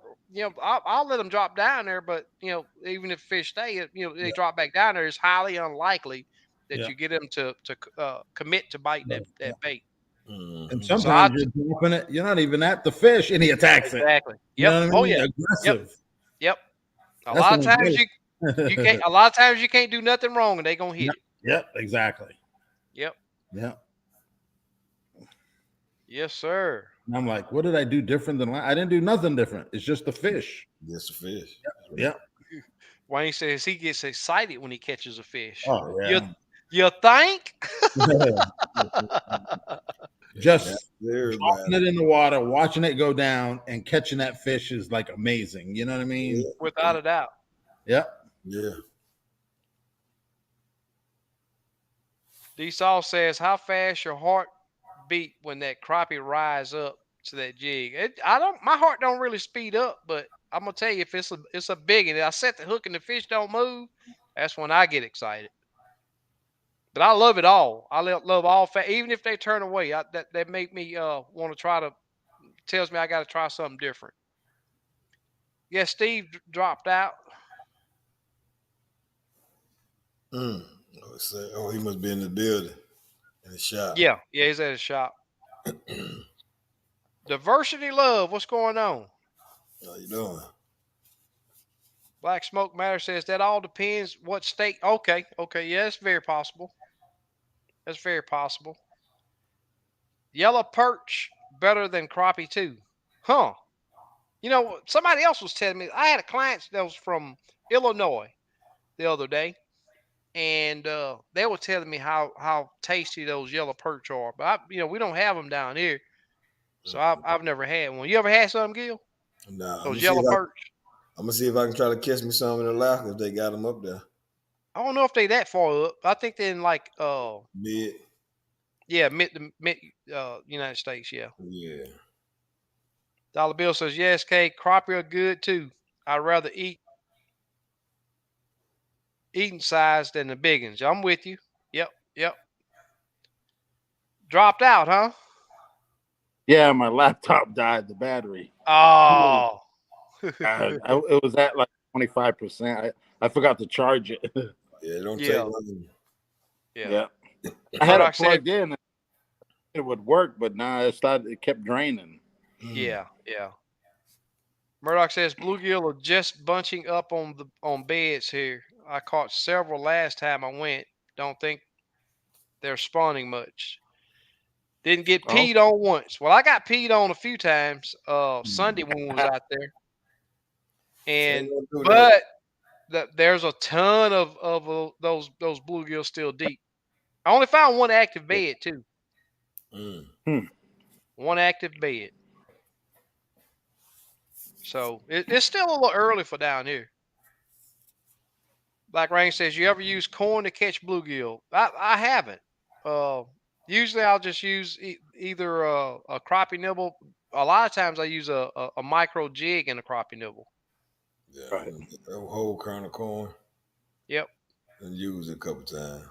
Speaker 1: I'll let them drop down there. But even if fish stay, they drop back down there. It's highly unlikely that
Speaker 2: yeah.
Speaker 1: you get them to commit to biting
Speaker 2: Yeah, yeah.
Speaker 1: that bait.
Speaker 2: And
Speaker 3: Mhm.
Speaker 1: So I
Speaker 2: sometimes you're dropping it, you're not even at the fish, and he attacks it.
Speaker 1: exactly.
Speaker 2: You
Speaker 1: Yep.
Speaker 2: know what I
Speaker 1: Oh
Speaker 2: mean?
Speaker 1: yeah. Yep.
Speaker 2: Aggressive.
Speaker 1: Yep. A
Speaker 2: That's
Speaker 1: lot of
Speaker 2: when
Speaker 1: times you can't.
Speaker 2: it's
Speaker 1: A lot of times you can't do nothing wrong, and they gonna hit
Speaker 2: Yep,
Speaker 1: it.
Speaker 2: yep, exactly.
Speaker 1: Yep.
Speaker 2: Yeah.
Speaker 1: Yes, sir.
Speaker 2: And I'm like, what did I do different than I didn't do nothing different. It's just the fish.
Speaker 3: Just a fish.
Speaker 2: Yeah.
Speaker 1: Wayne says he gets excited when he catches a fish.
Speaker 2: Oh
Speaker 1: You
Speaker 2: yeah.
Speaker 1: you think?
Speaker 3: That's
Speaker 2: Just dropping
Speaker 3: everybody.
Speaker 2: it in the water, watching it go down, and catching that fish is like amazing. You know what I mean?
Speaker 1: Without a doubt.
Speaker 2: Yeah.
Speaker 3: Yeah.
Speaker 1: D Saul says, how fast your heart beat when that crappie rise up to that jig? I don't. My heart don't really speed up, but I'm gonna tell you, if it's a big and I set the hook and the fish don't move, that's when I get excited. But I love it all. Love all even if they turn away. That make me want to try to tells me I got to try something different. Yeah, Steve dropped out.
Speaker 3: Mm. Oh, he must be in the building in the shop.
Speaker 1: Yeah, yeah, he's at his shop. Diversity Love, what's going on?
Speaker 3: How you doing?
Speaker 1: Black Smoke Matter says that all depends what state. Okay, okay, yeah, that's very possible. That's very possible. Yellow perch better than crappie too, huh? Somebody else was telling me. I had a client that was from Illinois the other day, and they were telling me how tasty those yellow perch are. But we don't have them down here, so I've never had one. You ever had some, Gil?
Speaker 3: Nah,
Speaker 1: Those yellow perch?
Speaker 3: I'm gonna see if I can try to catch me some in Alaska if they got them up there.
Speaker 1: I don't know if they that far up. I think they're in like
Speaker 3: Mid.
Speaker 1: yeah, mid United States, yeah.
Speaker 3: Yeah.
Speaker 1: Dollar Bill says yes, K. Crappie are good too. I'd rather eating size than the big ones. I'm with you. Yep, yep. Dropped out, huh?
Speaker 2: Yeah, my laptop died, the battery.
Speaker 1: Oh.
Speaker 2: It was at like 25%. I forgot to charge it.
Speaker 3: Yeah, it don't take
Speaker 1: Yeah.
Speaker 3: long.
Speaker 1: Yeah.
Speaker 2: Yeah. I had
Speaker 1: Like I
Speaker 2: it
Speaker 1: said,
Speaker 2: plugged in. It would work, but now it kept draining.
Speaker 3: Mm.
Speaker 1: yeah, yeah. Murdoch says bluegill are just bunching up on beds here. I caught several last time I went. Don't think they're spawning much. Didn't get
Speaker 2: Oh.
Speaker 1: peed on once. Well, I got peed on a few times. Sunday when we was out there,
Speaker 3: Ain't
Speaker 1: and
Speaker 3: gonna do that.
Speaker 1: but there's a ton of those bluegills still deep. I only found one active bed too.
Speaker 3: Mm.
Speaker 1: One active bed. So it's still a little early for down here. Black Rain says, "You ever use corn to catch bluegill?" I haven't. Uh, Usually I'll just use either a crappie nibble. A lot of times I use a micro jig and a crappie nibble.
Speaker 3: Yeah,
Speaker 2: Right.
Speaker 3: a whole kernel of corn
Speaker 1: Yep.
Speaker 3: and use it a couple times.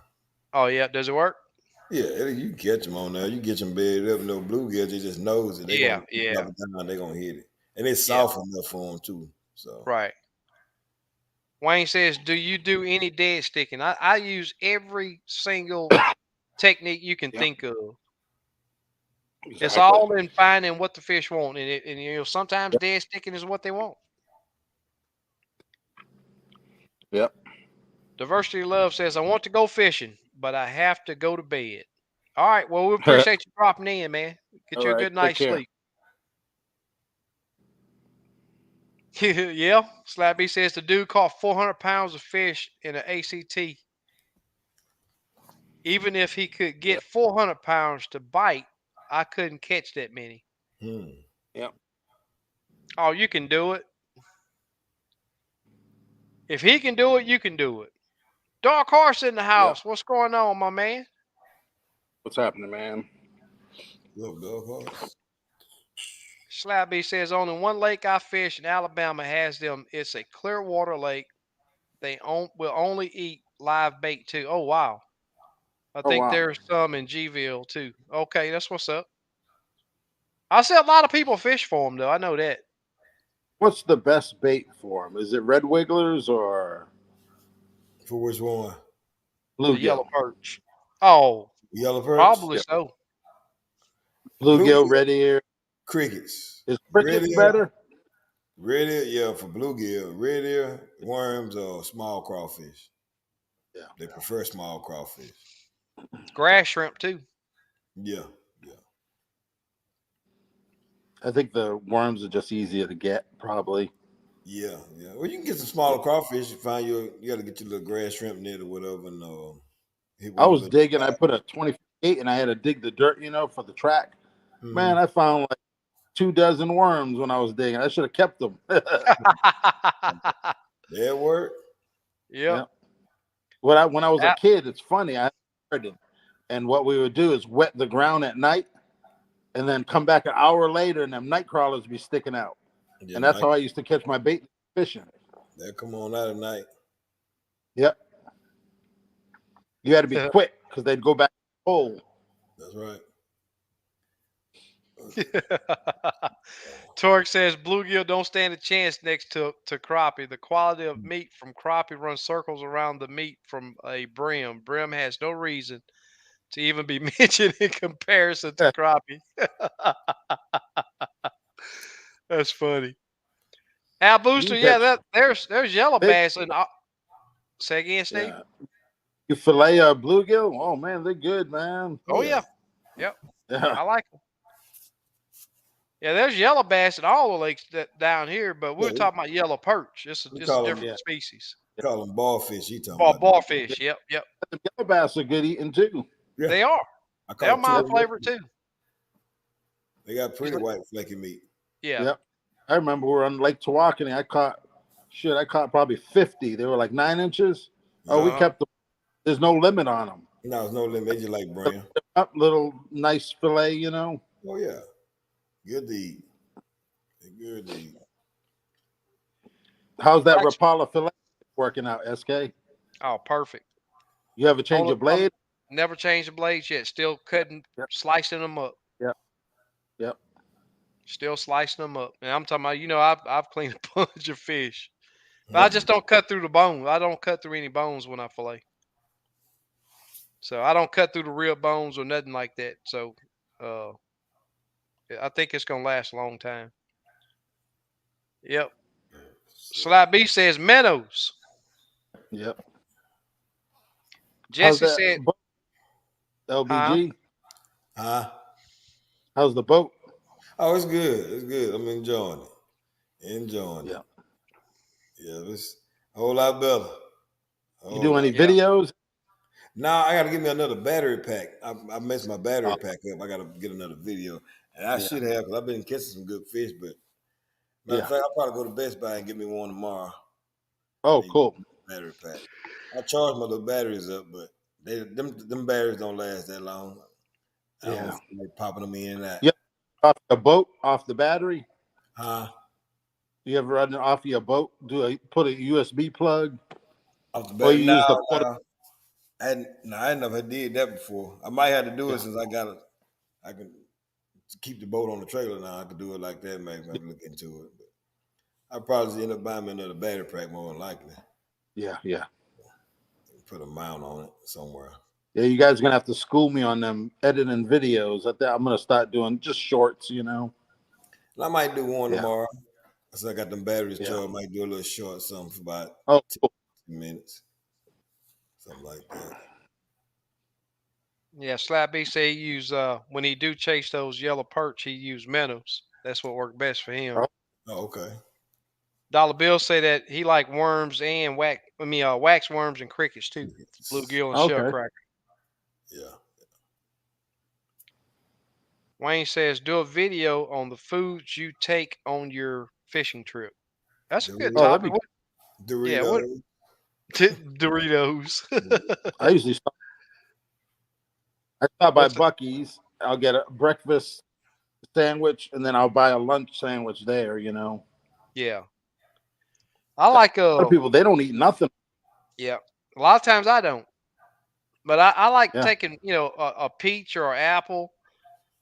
Speaker 1: Oh yeah. Does it work?
Speaker 3: Yeah, you can catch them on there. You get them bedded up. No bluegills, they just knows it. They
Speaker 1: Yeah.
Speaker 3: gonna drop
Speaker 1: Yeah.
Speaker 3: it down. They gonna hit it, and it's
Speaker 1: Yeah.
Speaker 3: soft enough for them too. So
Speaker 1: Right. Wayne says, "Do you do any dead sticking?" I use every single technique you can
Speaker 2: Yep.
Speaker 1: think of. It's
Speaker 2: Exactly.
Speaker 1: all in finding what the fish want, and sometimes
Speaker 2: Yep.
Speaker 1: dead sticking is what they want.
Speaker 2: Yep.
Speaker 1: Diversity Love says, "I want to go fishing, but I have to go to bed." All right. Well, we appreciate you dropping in, man. Get
Speaker 2: All
Speaker 1: you a
Speaker 2: right.
Speaker 1: good
Speaker 2: Take
Speaker 1: night's
Speaker 2: care.
Speaker 1: sleep. Yeah. Slabby says the dude caught 400 pounds of fish in an ACT. Even if he could
Speaker 2: Yeah.
Speaker 1: get 400 pounds to bite, I couldn't catch that many.
Speaker 3: hmm.
Speaker 2: Yep.
Speaker 1: Oh, you can do it. If he can do it, you can do it. Dark Horse in the
Speaker 2: Yep.
Speaker 1: house. What's going on, my man?
Speaker 2: What's happening, man?
Speaker 3: Look, dog horse.
Speaker 1: Slabby says only one lake I fish in Alabama has them. It's a clear water lake. They will only eat live bait too. Oh wow. I
Speaker 2: Oh
Speaker 1: think
Speaker 2: wow.
Speaker 1: there's some in Gville too. Okay, that's what's up. I see a lot of people fish for them though. I know that.
Speaker 2: What's the best bait for them? Is it red wigglers or
Speaker 3: For which one?
Speaker 1: The yellow
Speaker 2: bluegill?
Speaker 1: perch. Oh,
Speaker 3: Yellow perch.
Speaker 1: probably
Speaker 2: Yep.
Speaker 1: so.
Speaker 2: Bluegill,
Speaker 3: Bluegill.
Speaker 2: red ear.
Speaker 3: Crickets.
Speaker 2: Is
Speaker 3: Red
Speaker 2: cricket
Speaker 3: ear.
Speaker 2: better?
Speaker 3: Red ear. Yeah, for bluegill. Red ear, worms, or small crawfish.
Speaker 2: Yeah.
Speaker 3: They prefer small crawfish.
Speaker 1: Grass shrimp too.
Speaker 3: Yeah. Yeah.
Speaker 2: I think the worms are just easier to get, probably.
Speaker 3: Yeah. Yeah. Well, you can get some smaller crawfish. You find you got to get your little grass shrimp net or whatever, and hit
Speaker 2: I
Speaker 3: one of
Speaker 2: was
Speaker 3: them.
Speaker 2: digging. I put a 28 and I had to dig the dirt, for the track. Man,
Speaker 3: Mm-hmm.
Speaker 2: I found like 2 dozen worms when I was digging. I should have kept them.
Speaker 3: That work.
Speaker 1: Yep.
Speaker 2: Yeah. When I was a
Speaker 1: That-
Speaker 2: kid, it's funny. I had a garden, and what we would do is wet the ground at night, and then come back an hour later, and them night crawlers would be sticking out.
Speaker 3: Yeah,
Speaker 2: And that's how I used to catch my bait fishing.
Speaker 3: they come on out at night.
Speaker 2: Yep. You had to be quick because they'd go back to the hole.
Speaker 3: That's right.
Speaker 1: Torque says bluegill don't stand a chance next to crappie. The quality of meat from crappie runs circles around the meat from a brim. Brim has no reason to even be mentioned in comparison to crappie. That's funny. Al
Speaker 2: You
Speaker 1: Booster,
Speaker 2: can
Speaker 1: yeah,
Speaker 2: catch
Speaker 1: there's yellow
Speaker 2: big.
Speaker 1: bass and say again, Steve.
Speaker 2: Yeah. You fillet a bluegill? Oh man, they're good, man.
Speaker 1: Oh yeah, yep,
Speaker 2: Yeah.
Speaker 1: I like them. Yeah, there's yellow bass in all the lakes down here, but we were talking about yellow perch. It's
Speaker 3: We
Speaker 1: a
Speaker 3: call them
Speaker 1: different species.
Speaker 3: call them ball fish. You talking about?
Speaker 1: Barfish. Yep, yep.
Speaker 2: The yellow bass are good eating too.
Speaker 3: Yeah,
Speaker 1: They are.
Speaker 3: I
Speaker 1: They're
Speaker 3: caught two.
Speaker 1: mild
Speaker 3: of them.
Speaker 1: flavored too.
Speaker 3: They got pretty white flaky meat.
Speaker 1: Yeah.
Speaker 2: Yep. I remember we were on Lake Tawakoni. I caught probably 50. They were like 9 inches. Oh, we kept them. There's no limit on them.
Speaker 3: No, there's no limit. They just like brand.
Speaker 2: Up little nice fillet,
Speaker 3: Oh yeah, good to eat. Good to eat.
Speaker 2: How's that Rapala fillet working out, SK?
Speaker 1: Oh, perfect.
Speaker 2: You ever change your blade?
Speaker 1: Never changed the blades yet. Still cutting, slicing them up.
Speaker 2: Yep. Yep.
Speaker 1: Still slicing them up. And I'm talking about, I've cleaned a bunch of fish. But I just don't cut through the bone. I don't cut through any bones when I fillet. So I don't cut through the real bones or nothing like that. So I think it's gonna last a long time. Yep. Slap B says minnows.
Speaker 2: Yep. How's
Speaker 1: Jesse
Speaker 2: that
Speaker 1: said,
Speaker 2: boat,
Speaker 1: huh?
Speaker 2: LBG?
Speaker 3: Huh?
Speaker 2: How's the boat?
Speaker 3: Oh, it's good. It's good. I'm enjoying it. Enjoying it.
Speaker 2: Yeah.
Speaker 3: Yeah, it's a whole lot better. A
Speaker 2: You
Speaker 3: whole
Speaker 2: do
Speaker 3: lot.
Speaker 2: any
Speaker 1: Yeah.
Speaker 2: videos?
Speaker 3: Now I got to get me another battery pack. I messed my battery
Speaker 2: Oh,
Speaker 3: pack up. I got to get another video, and I
Speaker 2: yeah.
Speaker 3: should have because I've been catching some good fish. But matter of
Speaker 2: Yeah.
Speaker 3: fact, I'll probably go to Best Buy and get me one tomorrow.
Speaker 2: Oh,
Speaker 3: And
Speaker 2: cool.
Speaker 3: battery pack. I charge my little batteries up, but them batteries don't last that long. I don't
Speaker 2: Yeah.
Speaker 3: feel like popping them in and out.
Speaker 2: Yeah. Off the boat, off the battery.
Speaker 3: Huh?
Speaker 2: You ever run it off your boat? Put a USB plug,
Speaker 3: Off the
Speaker 2: or
Speaker 3: battery?
Speaker 2: you
Speaker 3: No,
Speaker 2: use the portable?
Speaker 3: no. I never did that before. I might have to do it
Speaker 2: Yeah.
Speaker 3: since I can keep the boat on the trailer now. I could do it like that. Maybe look into it. But I probably end up buying me another battery pack more than likely.
Speaker 2: Yeah. Yeah.
Speaker 3: Put a mount on it somewhere.
Speaker 2: Yeah. You guys are gonna have to school me on them editing videos. I think I'm gonna start doing just shorts.
Speaker 3: And I might do one
Speaker 2: Yeah.
Speaker 3: tomorrow. So I got them batteries
Speaker 2: Yeah.
Speaker 3: charged. Might do a little short something for about
Speaker 2: Oh, cool.
Speaker 3: 10 minutes, something like that.
Speaker 1: Yeah. Slap B said he use when he do chase those yellow perch, he use minnows. That's what worked best for him.
Speaker 2: Oh,
Speaker 3: Oh, okay.
Speaker 1: Dollar Bill say that he like worms and wax worms and crickets too. Bluegill and
Speaker 2: okay.
Speaker 1: shellcracker.
Speaker 3: Yeah.
Speaker 1: Wayne says do a video on the foods you take on your fishing trip. That's a good
Speaker 2: Oh, that'd
Speaker 1: topic.
Speaker 2: be.
Speaker 1: Yeah, what
Speaker 3: Doritos.
Speaker 1: Doritos.
Speaker 2: I usually I stop by
Speaker 1: What's it?
Speaker 2: Bucky's. I'll get a breakfast sandwich, and then I'll buy a lunch sandwich there.
Speaker 1: Yeah. I
Speaker 2: A
Speaker 1: like
Speaker 2: lot of people they don't eat nothing.
Speaker 1: yeah. A lot of times I don't. But I like
Speaker 2: Yeah.
Speaker 1: taking, a peach or an apple.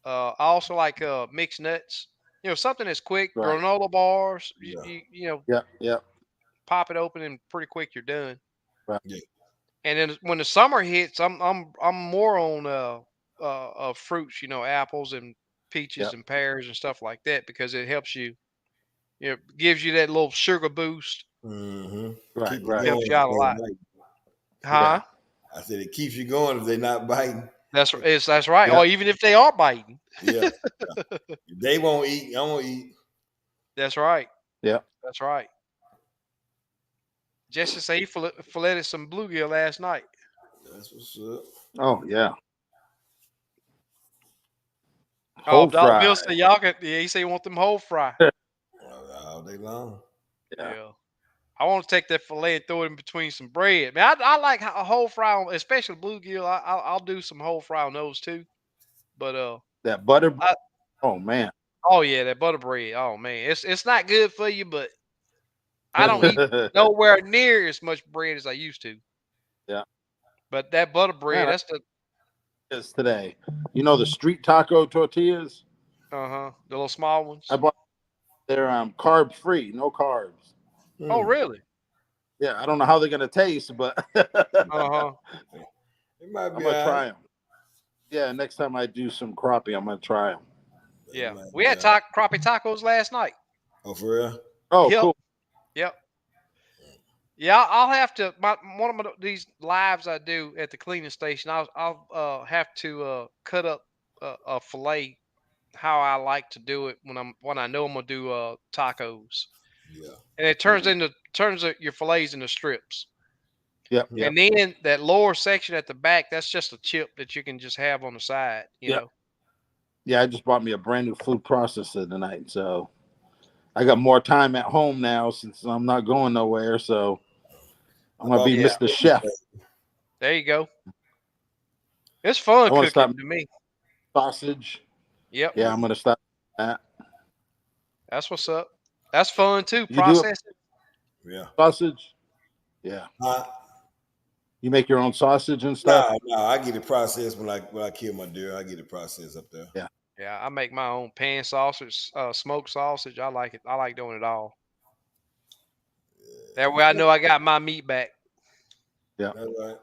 Speaker 1: I also like mixed nuts. Something that's quick.
Speaker 2: Right.
Speaker 1: Granola bars.
Speaker 3: Yeah.
Speaker 2: Yeah. Yeah.
Speaker 1: Pop it open and pretty quick you're done.
Speaker 2: Right.
Speaker 3: Yeah.
Speaker 1: And then when the summer hits, I'm more on fruits. Apples and
Speaker 2: Yeah.
Speaker 1: peaches and pears and stuff like that because it helps you. Gives you that little sugar boost.
Speaker 3: Mm-hmm.
Speaker 2: Right.
Speaker 3: Keep you
Speaker 2: Right.
Speaker 1: Helps
Speaker 3: going
Speaker 1: you
Speaker 3: if
Speaker 1: out a
Speaker 3: they ain't
Speaker 1: lot.
Speaker 3: biting.
Speaker 2: Yeah.
Speaker 1: Huh?
Speaker 3: I said it keeps you going if they're not biting.
Speaker 1: That's right.
Speaker 2: Yeah.
Speaker 1: Or even if they are biting.
Speaker 3: Yeah. If they won't eat, I won't eat.
Speaker 1: That's right.
Speaker 2: Yeah.
Speaker 1: That's right. Jesse say he filleted some bluegill last night.
Speaker 3: That's what's up.
Speaker 2: Oh yeah.
Speaker 1: Oh,
Speaker 2: Whole
Speaker 1: Dollar Bill
Speaker 2: fry.
Speaker 1: say y'all can. Yeah, he say he want them whole fry.
Speaker 3: All day long.
Speaker 2: Yeah.
Speaker 1: Yeah. I want to take that fillet and throw it in between some bread. Man, I like a whole fry, especially bluegill. I'll do some whole fry on those too. But
Speaker 2: That butter.
Speaker 1: I,
Speaker 2: Oh man.
Speaker 1: oh yeah, that butter bread. Oh man, it's not good for you, but I don't eat
Speaker 2: Yeah.
Speaker 1: nowhere near as much bread as I used to. But that butter bread,
Speaker 2: Man, I
Speaker 1: that's the
Speaker 2: did this today. The street taco tortillas.
Speaker 1: the little small
Speaker 2: I
Speaker 1: ones.
Speaker 2: bought. They're carb free, no carbs.
Speaker 1: Oh
Speaker 3: Hmm.
Speaker 1: really?
Speaker 2: Yeah, I don't know how they're gonna taste, but
Speaker 1: Uh huh.
Speaker 3: It might
Speaker 2: I'm
Speaker 3: be
Speaker 2: gonna
Speaker 3: all right.
Speaker 2: try them. Yeah, next time I do some crappie, I'm gonna try them.
Speaker 3: It
Speaker 1: Yeah,
Speaker 3: might
Speaker 1: we
Speaker 3: be
Speaker 1: had
Speaker 3: all right.
Speaker 1: crappie tacos last night.
Speaker 3: Oh, for real?
Speaker 2: Oh,
Speaker 1: Yep,
Speaker 2: cool.
Speaker 1: yep. Yeah, I'll have to. These lives I do at the cleaning station. I'll have to cut up a fillet how I like to do it when I know I'm gonna do tacos,
Speaker 3: Yeah.
Speaker 1: and it turns your fillets into strips,
Speaker 2: Yep,
Speaker 3: Hmm.
Speaker 2: yep,
Speaker 1: and then that lower section at the back that's just a chip that you can just have on the side.
Speaker 2: yep. Yeah, I just bought me a brand new food processor tonight, so I got more time at home now since I'm not going nowhere. So
Speaker 3: I
Speaker 2: I'm gonna
Speaker 3: bought
Speaker 2: be
Speaker 3: me a
Speaker 1: Yeah,
Speaker 2: Mr.
Speaker 3: cookie
Speaker 2: Chef.
Speaker 3: tray.
Speaker 1: there you go. It's fun
Speaker 2: I want to
Speaker 1: cooking
Speaker 2: start
Speaker 1: to me.
Speaker 2: sausage.
Speaker 1: Yep,
Speaker 2: Yeah, I'm gonna start that
Speaker 1: that's what's up. That's fun too.
Speaker 2: you do it
Speaker 1: Processing.
Speaker 3: Yeah.
Speaker 2: sausage. Yeah,
Speaker 3: Huh?
Speaker 2: you make your own sausage and stuff.
Speaker 3: No, I get it processed when I kill my deer. I get it processed up there.
Speaker 2: Yeah,
Speaker 1: Yeah, I make my own pan sausage, smoked sausage. I like it. I like doing it all. That way I know I got my meat back.
Speaker 2: yeah.
Speaker 3: That's right.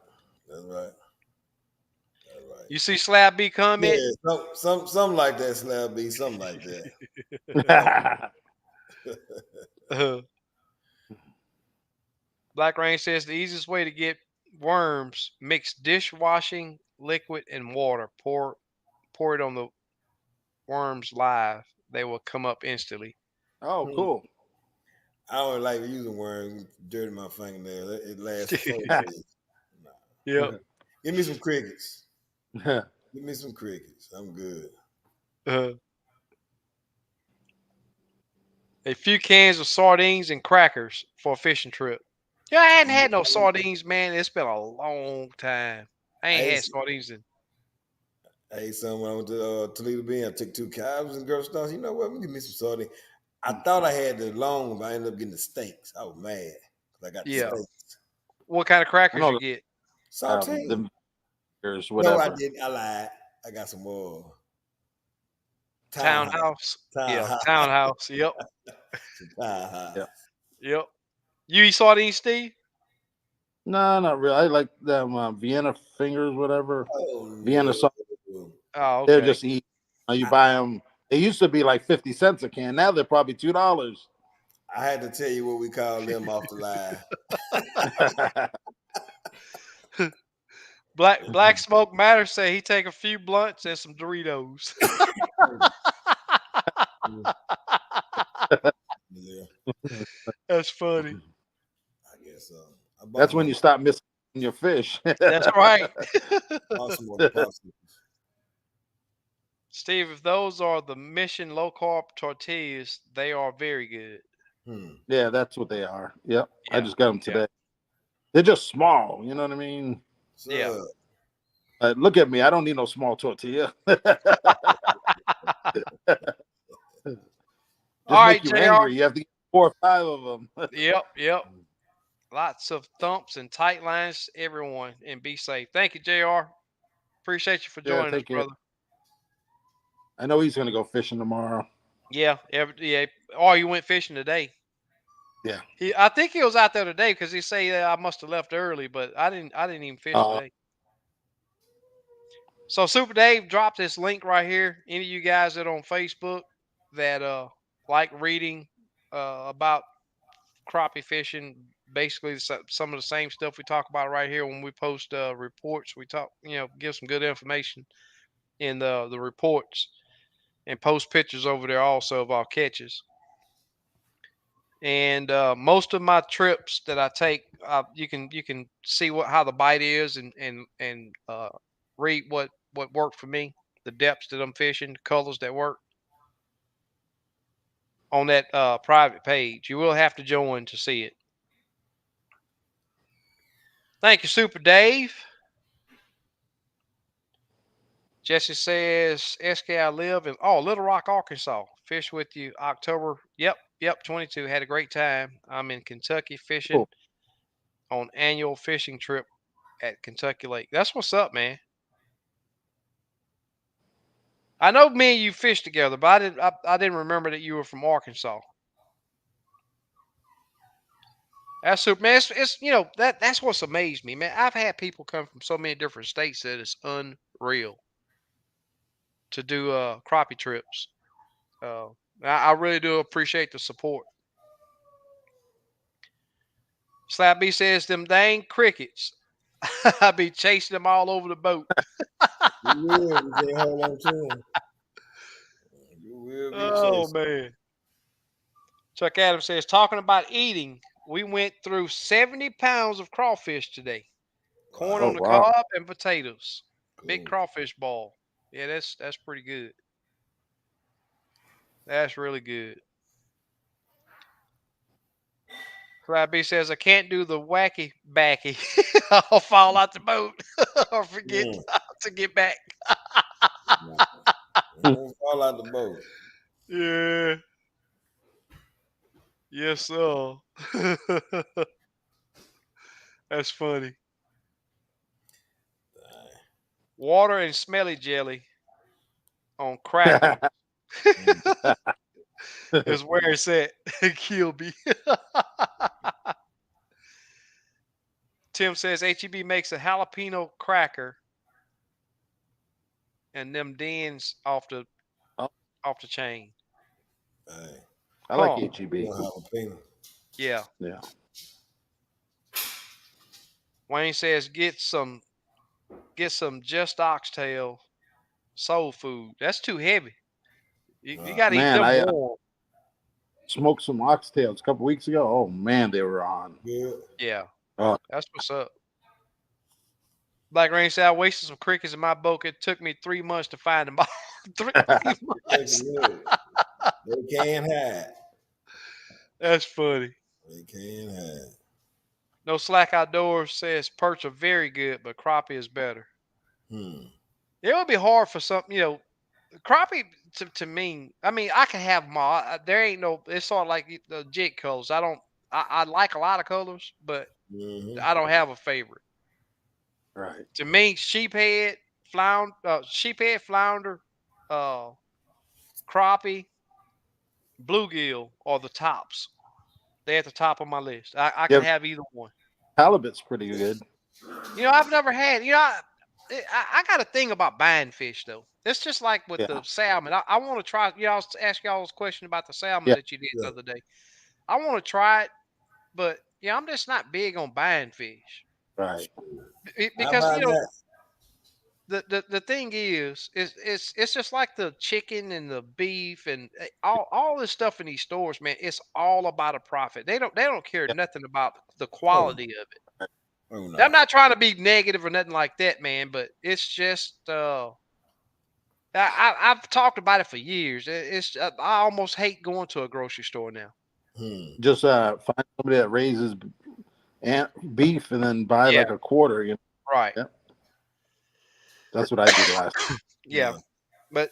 Speaker 3: That's right. That's right.
Speaker 1: You see Slab B comment?
Speaker 3: Yeah, something like that, Slab B, something like that.
Speaker 1: Uh, Black Rain says the easiest way to get worms: mix dishwashing liquid and water. Pour it on the worms live. They will come up instantly.
Speaker 4: Oh,
Speaker 3: Hmm.
Speaker 4: cool.
Speaker 3: I don't like using worms. Dirty my fingernail. It lasts 4 days. Nah.
Speaker 1: Yep.
Speaker 3: Give me some crickets. Give me some crickets. I'm good.
Speaker 1: Uh, a few cans of sardines and crackers for a fishing trip. Yeah, I hadn't had no sardines, man. It's been a long time. I
Speaker 3: I
Speaker 1: ain't
Speaker 3: ate,
Speaker 1: had sardines in.
Speaker 3: I ate some when I went to Toledo Bend. I took 2 calves and girl stars. You know what? Let me give me some sardines. I thought I had the long one, but I ended up getting the steaks. I was mad because I got the
Speaker 1: Yeah.
Speaker 3: steaks.
Speaker 1: What kind of
Speaker 4: I
Speaker 1: crackers you
Speaker 4: know
Speaker 1: get?
Speaker 3: Saltine.
Speaker 4: the makers,
Speaker 3: No, I
Speaker 4: whatever.
Speaker 3: didn't. I lied. I got some more townhouse.
Speaker 1: Townhouse. Yeah,
Speaker 3: Townhouse.
Speaker 1: townhouse. Yep.
Speaker 3: Some townhouse.
Speaker 4: Yeah.
Speaker 1: Yep. You eat sardines, Steve?
Speaker 4: No, not really. I like them Vienna fingers, whatever.
Speaker 3: Oh
Speaker 4: Vienna sauce.
Speaker 3: no.
Speaker 1: Oh,
Speaker 4: They're
Speaker 1: okay.
Speaker 4: just eat. You buy them. They used to be like 50 cents a can. Now they're probably $2.
Speaker 3: I had to tell you what we call them off the line.
Speaker 1: Black Smoke Matters say he take a few blunts and some Doritos.
Speaker 3: Yeah,
Speaker 1: That's funny.
Speaker 3: I guess so. I bought
Speaker 4: That's
Speaker 3: some
Speaker 4: when
Speaker 3: more.
Speaker 4: you stop missing your fish.
Speaker 1: That's right.
Speaker 3: Bought some more popsicles.
Speaker 1: Steve, if those are the Mission low carb tortillas, they are very good.
Speaker 3: Hmm.
Speaker 4: Yeah, that's what they are. Yep. I
Speaker 1: Yeah.
Speaker 4: just got them
Speaker 1: Yeah.
Speaker 4: today. They're just small. You know what I mean?
Speaker 1: Yeah.
Speaker 3: So
Speaker 4: Look at me. I don't need no small tortilla.
Speaker 1: All
Speaker 4: Just
Speaker 1: right,
Speaker 4: make you
Speaker 1: JR.
Speaker 4: angry. You have to get 4 or 5 of them.
Speaker 1: Yep. Yep. Lots of thumps and tight lines, everyone, and be safe. Thank you, JR. Appreciate you for
Speaker 4: Yeah,
Speaker 1: joining us,
Speaker 4: take care.
Speaker 1: brother.
Speaker 4: I know he's gonna go fishing tomorrow.
Speaker 1: Yeah. Yeah. Oh, you went fishing today.
Speaker 4: Yeah.
Speaker 1: I think he was out there today because he say I must have left early, but I didn't. I didn't even fish
Speaker 4: Uh,
Speaker 1: today. So Super Dave dropped this link right here. Any of you guys that are on Facebook that like reading about crappie fishing, basically some of the same stuff we talk about right here when we post reports. We talk, give some good information in the reports and post pictures over there also of our catches. And most of my trips that I take, you can see how the bite is and read what worked for me, the depths that I'm fishing, the colors that work on that private page. You will have to join to see it. Thank you, Super Dave. Jesse says, SK, I live in Little Rock, Arkansas. Fish with you October. Yep, 22. Had a great time. I'm in Kentucky fishing
Speaker 4: cool.
Speaker 1: on annual fishing trip at Kentucky Lake. That's what's up, man. I know me and you fished together, but I didn't remember that you were from Arkansas. That's super, man. It's that's what's amazed me, man. I've had people come from so many different states that it's unreal to do crappie trips. Uh, I really do appreciate the support. Slab B says them dang crickets. I be chasing them all over the boat.
Speaker 3: you will. You can't hold on to them. You will be
Speaker 1: Oh
Speaker 3: chasing.
Speaker 1: man. Chuck Adams says, talking about eating, we went through 70 pounds of crawfish today. Corn
Speaker 4: Oh
Speaker 1: on
Speaker 3: Wow.
Speaker 1: the
Speaker 4: wow.
Speaker 1: cob and potatoes. Big
Speaker 3: Cool.
Speaker 1: crawfish ball. Yeah, that's pretty good. That's really good. Clyde B says, I can't do the wacky backy. I'll fall out the boat or forget
Speaker 3: Mm.
Speaker 1: to get back.
Speaker 3: Nah. You won't fall out the boat.
Speaker 1: Yeah. Yes, sir. That's funny. Water and smelly jelly on crackers
Speaker 3: Mm.
Speaker 1: is where it's at. Kilby. Tim says HEB makes a jalapeno cracker and them dens
Speaker 4: Oh,
Speaker 1: off the chain.
Speaker 3: Dang.
Speaker 4: I like
Speaker 1: Huh?
Speaker 4: HEB.
Speaker 3: Jalapeno.
Speaker 1: Yeah.
Speaker 4: Yeah.
Speaker 1: Wayne says get some just oxtail soul food. That's too heavy. You got to eat
Speaker 4: Man,
Speaker 1: them
Speaker 4: I
Speaker 1: warm.
Speaker 4: smoked some oxtails a couple weeks ago. Oh man, they were on.
Speaker 3: Good.
Speaker 1: Yeah,
Speaker 4: Oh,
Speaker 1: that's what's up. Black Rain said I wasted some crickets in my boat. It took me 3 months to find them all. 3 months.
Speaker 3: Look, they can hide.
Speaker 1: That's funny.
Speaker 3: They can hide.
Speaker 1: No Slack Outdoors says perch are very good, but crappie is better.
Speaker 3: Hmm.
Speaker 1: It would be hard for something, crappie to me. I mean, I can have them all. There ain't no. It's sort of like the jig colors. I don't. I like a lot of colors, but
Speaker 3: Mm-hmm.
Speaker 1: I don't have a favorite.
Speaker 4: right.
Speaker 1: To me, sheephead, flounder, uh, crappie, bluegill are the tops. They're at the top of my list. I can
Speaker 4: Yeah,
Speaker 1: have either one.
Speaker 4: halibut's pretty good.
Speaker 1: I've never had. I got a thing about buying fish though. It's just like with
Speaker 4: Yeah,
Speaker 1: the salmon. I want to try. I was asking y'all this question about the salmon
Speaker 4: yeah,
Speaker 1: that you did the
Speaker 3: Yeah.
Speaker 1: other day. I want to try it, but I'm just not big on buying fish
Speaker 4: right.
Speaker 3: How
Speaker 1: because
Speaker 3: about that?
Speaker 1: the thing is it's just like the chicken and the beef and all this stuff in these stores, man. It's all about a profit. They don't care
Speaker 4: Yeah,
Speaker 1: nothing about the
Speaker 3: Oh,
Speaker 1: quality of it.
Speaker 3: oh
Speaker 1: I'm
Speaker 3: no.
Speaker 1: not trying to be negative or nothing like that, man, but it's just I've talked about it for years. I almost hate going to a grocery store now.
Speaker 3: Hmm.
Speaker 4: just find somebody that raises beef and then buy
Speaker 1: Yeah,
Speaker 4: like a quarter.
Speaker 1: right.
Speaker 4: Yeah, that's what I did last.
Speaker 1: Yeah,
Speaker 3: Yeah.
Speaker 1: but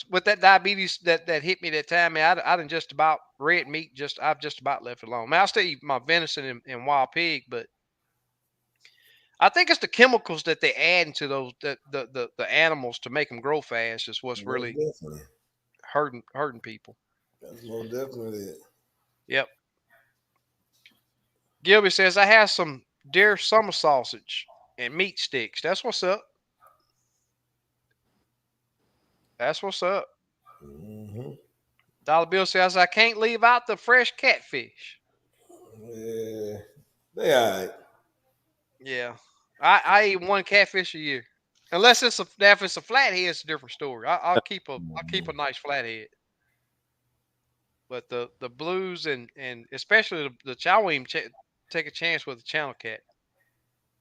Speaker 1: with that diabetes that hit me that time, man, I done just about red meat. I've just about left it alone. Man, I still eat my venison and wild pig, but I think it's the chemicals that they add into those the animals to make them grow fast is what's
Speaker 3: Most
Speaker 1: really
Speaker 3: definitely.
Speaker 1: hurting people.
Speaker 3: That's most definitely it.
Speaker 1: Yep. Gilby says I have some deer summer sausage and meat sticks. That's what's up. That's what's up.
Speaker 3: Mm-hmm.
Speaker 1: Dollar Bill says I can't leave out the fresh catfish.
Speaker 3: Yeah. They all right.
Speaker 1: Yeah, I eat one catfish a year, unless if it's a flathead, it's a different story. I'll keep a
Speaker 3: Mhm.
Speaker 1: nice flathead, but the blues and especially the chow won't even take a chance with the channel cat.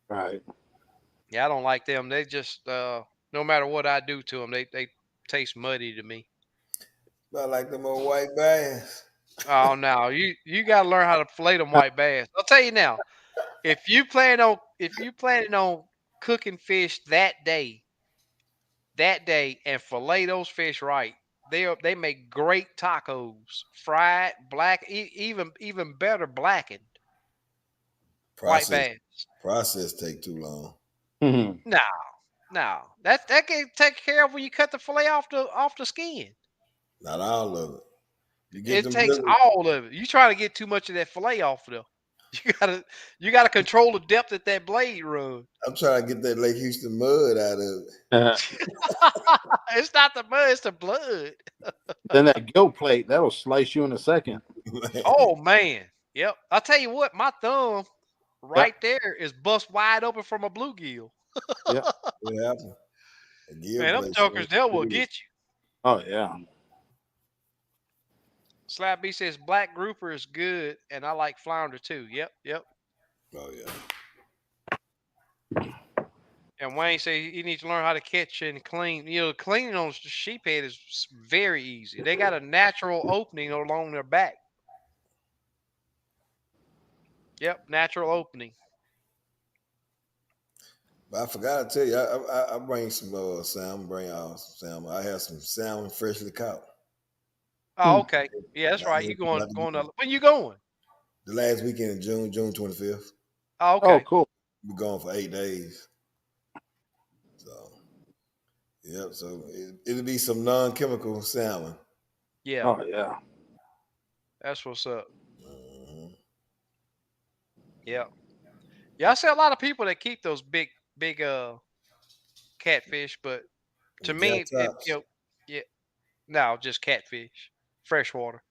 Speaker 4: Right.
Speaker 1: Yeah, I don't like them. They just no matter what I do to them, they taste muddy to me.
Speaker 3: About like them old white bass.
Speaker 1: Oh no, you got to learn how to fillet them white bass. I'll tell you now. If you planning on cooking fish that day and fillet those fish right, they make great tacos, fried, black, even better blackened white
Speaker 3: Process
Speaker 1: bass.
Speaker 3: process take too long.
Speaker 4: Mhm.
Speaker 1: No, no, that can take care of when you cut the fillet off the skin.
Speaker 3: Not all of it. You get
Speaker 1: It
Speaker 3: them
Speaker 1: takes
Speaker 3: good.
Speaker 1: all of it. You try to get too much of that fillet off though. You gotta control the depth that blade run.
Speaker 3: I'm trying to get that Lake Houston mud out of
Speaker 1: It's not the mud, it's the blood.
Speaker 4: Then that gill plate that'll slice you in a second.
Speaker 3: it.
Speaker 1: Oh man. Yep. I'll tell you what, my thumb
Speaker 4: Yep.
Speaker 1: right there is bust wide open from a bluegill.
Speaker 4: Yep.
Speaker 3: What happened? A gill
Speaker 1: Man, them
Speaker 3: place.
Speaker 1: jokers, they will get you.
Speaker 4: Oh yeah.
Speaker 1: Slap B says black grouper is good, and I like flounder too. Yep, yep.
Speaker 3: Oh yeah.
Speaker 1: And Wayne says he needs to learn how to catch and clean. Cleaning on sheephead is very easy. They got a natural opening along their back. Yep, natural opening.
Speaker 3: But I forgot to tell you, I bring some salmon. Bring y'all some salmon. I have some salmon freshly caught.
Speaker 1: Oh,
Speaker 4: Hmm.
Speaker 1: okay. Yeah, that's right. You going
Speaker 3: Like
Speaker 1: going to when you going?
Speaker 3: the last weekend in June, June 25th.
Speaker 1: Oh,
Speaker 4: Oh
Speaker 1: okay.
Speaker 4: cool.
Speaker 3: We're going for 8 days. So yep. So it'll be some non-chemical salmon.
Speaker 1: Yeah,
Speaker 4: Oh yeah.
Speaker 1: that's what's up.
Speaker 3: Mhm.
Speaker 1: Yeah. Yeah, I see a lot of people that keep those big catfish, but to
Speaker 3: And tail
Speaker 1: me
Speaker 3: tops.
Speaker 1: yeah, no, just catfish. Freshwater.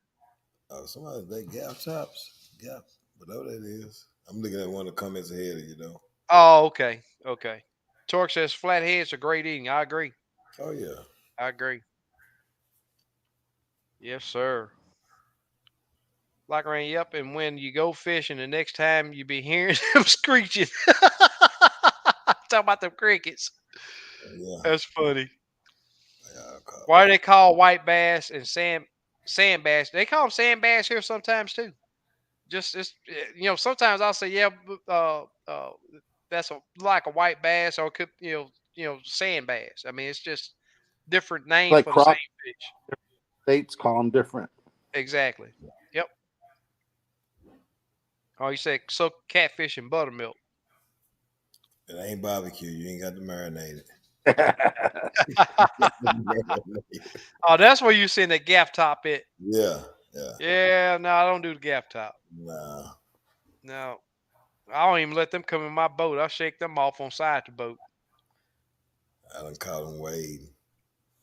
Speaker 3: Oh, somebody they gap tops, gap, whatever that is. I'm looking at one of the comments ahead of you though.
Speaker 1: Oh, okay. Okay. Torque says flatheads are great eating. I agree.
Speaker 3: Oh yeah.
Speaker 1: I agree. Yes, sir. Like rain, yep. And when you go fishing, the next time you be hearing them screeching. Talking about them crickets.
Speaker 3: Yeah.
Speaker 1: That's funny.
Speaker 3: Yeah,
Speaker 1: Why do they call white bass and sand bass? They call them sand bass here sometimes too. Just it's sometimes I'll say yeah, that's like a white bass or could sand bass. I mean it's just different names
Speaker 4: Like
Speaker 1: for the same
Speaker 4: crop
Speaker 1: fish.
Speaker 4: states call them different.
Speaker 1: Exactly. Yep. Oh, you said soak catfish in buttermilk.
Speaker 3: it ain't barbecue. You ain't got to marinate it.
Speaker 1: Oh, that's where you send the gaff top it.
Speaker 3: Yeah, yeah.
Speaker 1: Yeah, no, I don't do the gaff top.
Speaker 3: Nah,
Speaker 1: No, I don't even let them come in my boat. I shake them off on side the boat.
Speaker 3: I done caught them wade.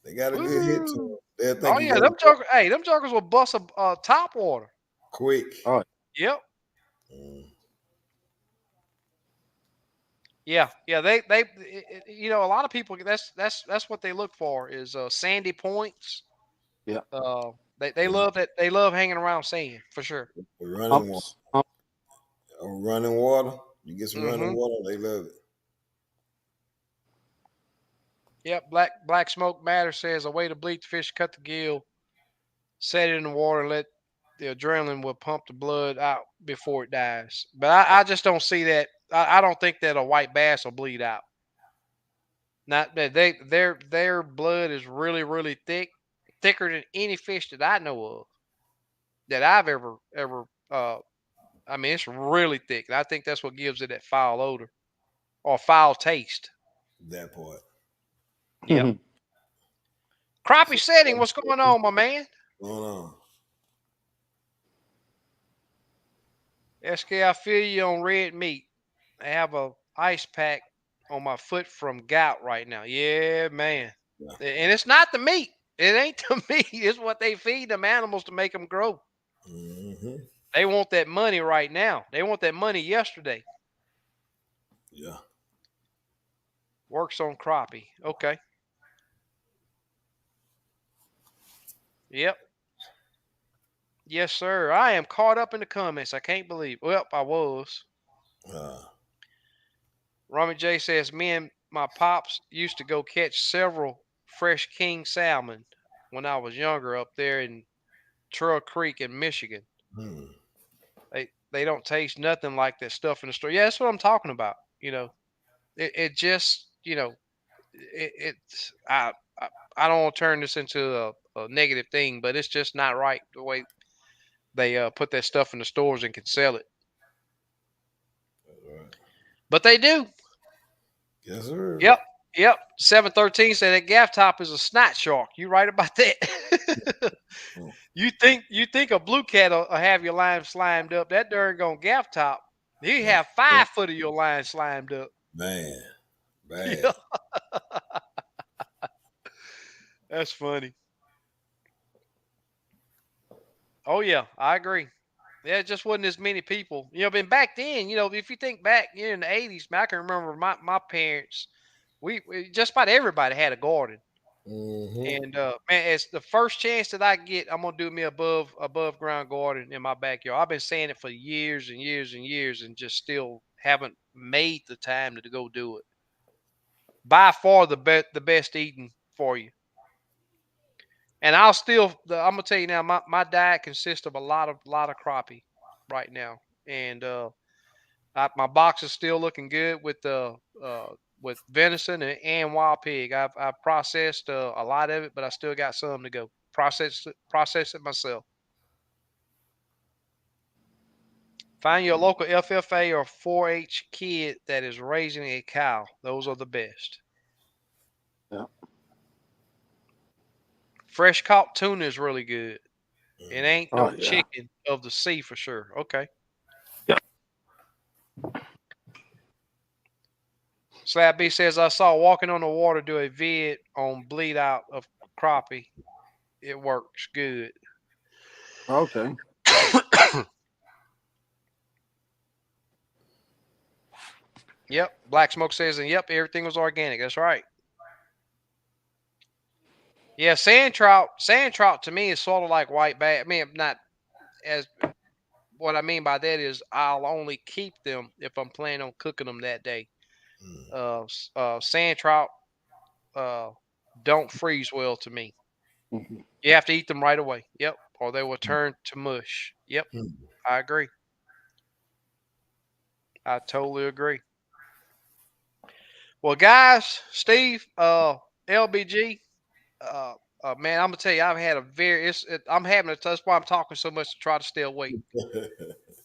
Speaker 3: They got a good hit to
Speaker 1: Woo.
Speaker 3: them. They'll think
Speaker 1: Oh
Speaker 3: you
Speaker 1: yeah,
Speaker 3: got
Speaker 1: them jokers. Hey, them jokers will bust a top water.
Speaker 3: quick.
Speaker 4: Oh,
Speaker 1: Yep.
Speaker 3: Mm,
Speaker 1: Yeah. A lot of people. That's what they look for is sandy points.
Speaker 4: yeah.
Speaker 1: They
Speaker 3: yeah.
Speaker 1: love that. They love hanging around sand for sure.
Speaker 3: The running water.
Speaker 4: Humps.
Speaker 3: Running water. You get some running
Speaker 1: Mm-hmm.
Speaker 3: water, they love it.
Speaker 1: Yep. Black smoke matter says a way to bleach the fish, cut the gill, set it in the water, and let the adrenaline will pump the blood out before it dies. But I just don't see that. I don't think that a white bass will bleed out. Not that their blood is really thick, thicker than any fish that I know of that I've ever. I mean, it's really thick. And I think that's what gives it that foul odor or foul taste.
Speaker 3: That part.
Speaker 1: Yep. Crappie setting. What's going on, my man?
Speaker 3: Going on.
Speaker 1: SK, I feel you on red meat. I have a ice pack on my foot from gout right now. Yeah, man.
Speaker 3: Yeah.
Speaker 1: And it's not the meat. It ain't the meat. It's what they feed them animals to make them grow.
Speaker 3: Mm-hmm.
Speaker 1: They want that money right now. They want that money yesterday.
Speaker 3: Yeah.
Speaker 1: Works on crappie. Okay. Yep. Yes, sir. I am caught up in the comments. I can't believe. Well, I was.
Speaker 3: Uh,
Speaker 1: Rummy J says, me and my pops used to go catch several fresh king salmon when I was younger up there in Trail Creek in Michigan.
Speaker 3: hmm.
Speaker 1: They don't taste nothing like that stuff in the store. Yeah, that's what I'm talking about. It just it's I don't want to turn this into a negative thing, but it's just not right the way they put that stuff in the stores and can sell it.
Speaker 3: That's right.
Speaker 1: But they do.
Speaker 3: Yes, sir.
Speaker 1: Yep. Yep. 713 said that gaff top is a snot shark. You right about that.
Speaker 3: Hmm.
Speaker 1: you think a blue cat will have your line slimed up. That darn gone gaff top. He
Speaker 3: Yeah.
Speaker 1: have 5 foot of your line slimed up.
Speaker 3: Man, bad.
Speaker 1: Yeah. That's funny. Oh yeah, I agree. Yeah, it just wasn't as many people. But back then, if you think back in the 80s, man, I can remember my parents, we just about everybody had a garden.
Speaker 3: Mm-hmm.
Speaker 1: And man, it's the first chance that I get, I'm gonna do me above ground garden in my backyard. I've been saying it for years and years and years, and just still haven't made the time to go do it. By far the best eating for you. And I'm gonna tell you now, my diet consists of a lot of crappie right now, and my box is still looking good with venison and wild pig. I've processed a lot of it, but I still got some to go. Process it myself. Find your local FFA or 4-H kid that is raising a cow. Those are the best.
Speaker 4: Yeah.
Speaker 1: Fresh caught tuna is really good. It ain't
Speaker 4: Oh
Speaker 1: no
Speaker 4: yeah.
Speaker 1: chicken of the sea for sure. Okay.
Speaker 4: Yeah.
Speaker 1: Slab B says I saw walking on the water do a vid on bleed out of crappie. It works good.
Speaker 4: Okay.
Speaker 1: Yep. Black Smoke says, and yep, everything was organic. That's right. Yeah, sand trout. Sand trout to me is sort of like white bass. I mean, not as. What I mean by that is I'll only keep them if I'm planning on cooking them that day.
Speaker 3: Mm.
Speaker 1: Sand trout uh, don't freeze well to me.
Speaker 4: Mhm.
Speaker 1: You have to eat them right away. Yep, or they will turn to mush. Yep,
Speaker 3: Mm.
Speaker 1: I agree. I totally agree. Well, guys, Steve, LBG, uh, man, I'm gonna tell you, I've had a very. I'm having a. That's why I'm talking so much to try to stay awake.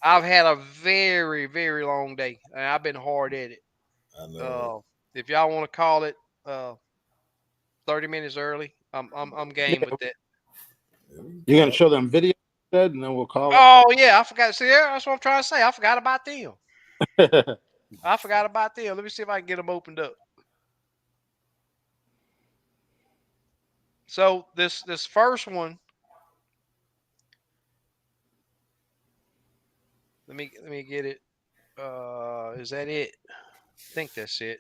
Speaker 1: I've had a very, very long day, and I've been hard at it.
Speaker 3: I know.
Speaker 1: Uh, if y'all want to call it, 30 minutes early, I'm game
Speaker 4: Yeah,
Speaker 1: with that.
Speaker 3: Yeah, we can
Speaker 4: you're gonna
Speaker 3: call
Speaker 4: show them video instead, and then we'll call
Speaker 1: Oh yeah, I forgot. See, yeah, that's what I'm trying to say. I forgot about them.
Speaker 4: it.
Speaker 1: I forgot about them. Let me see if I can get them opened up. So this first one, let me get it. Is that it? I think that's it.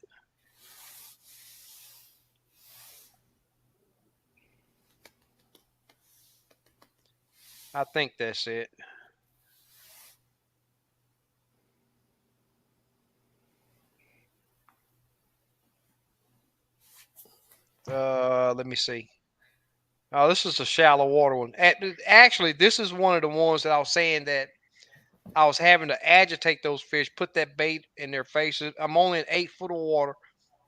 Speaker 1: I think that's it. Let me see. Oh, this is a shallow water one. Actually, this is one of the ones that I was saying that I was having to agitate those fish, put that bait in their faces. I'm only in 8 foot of water.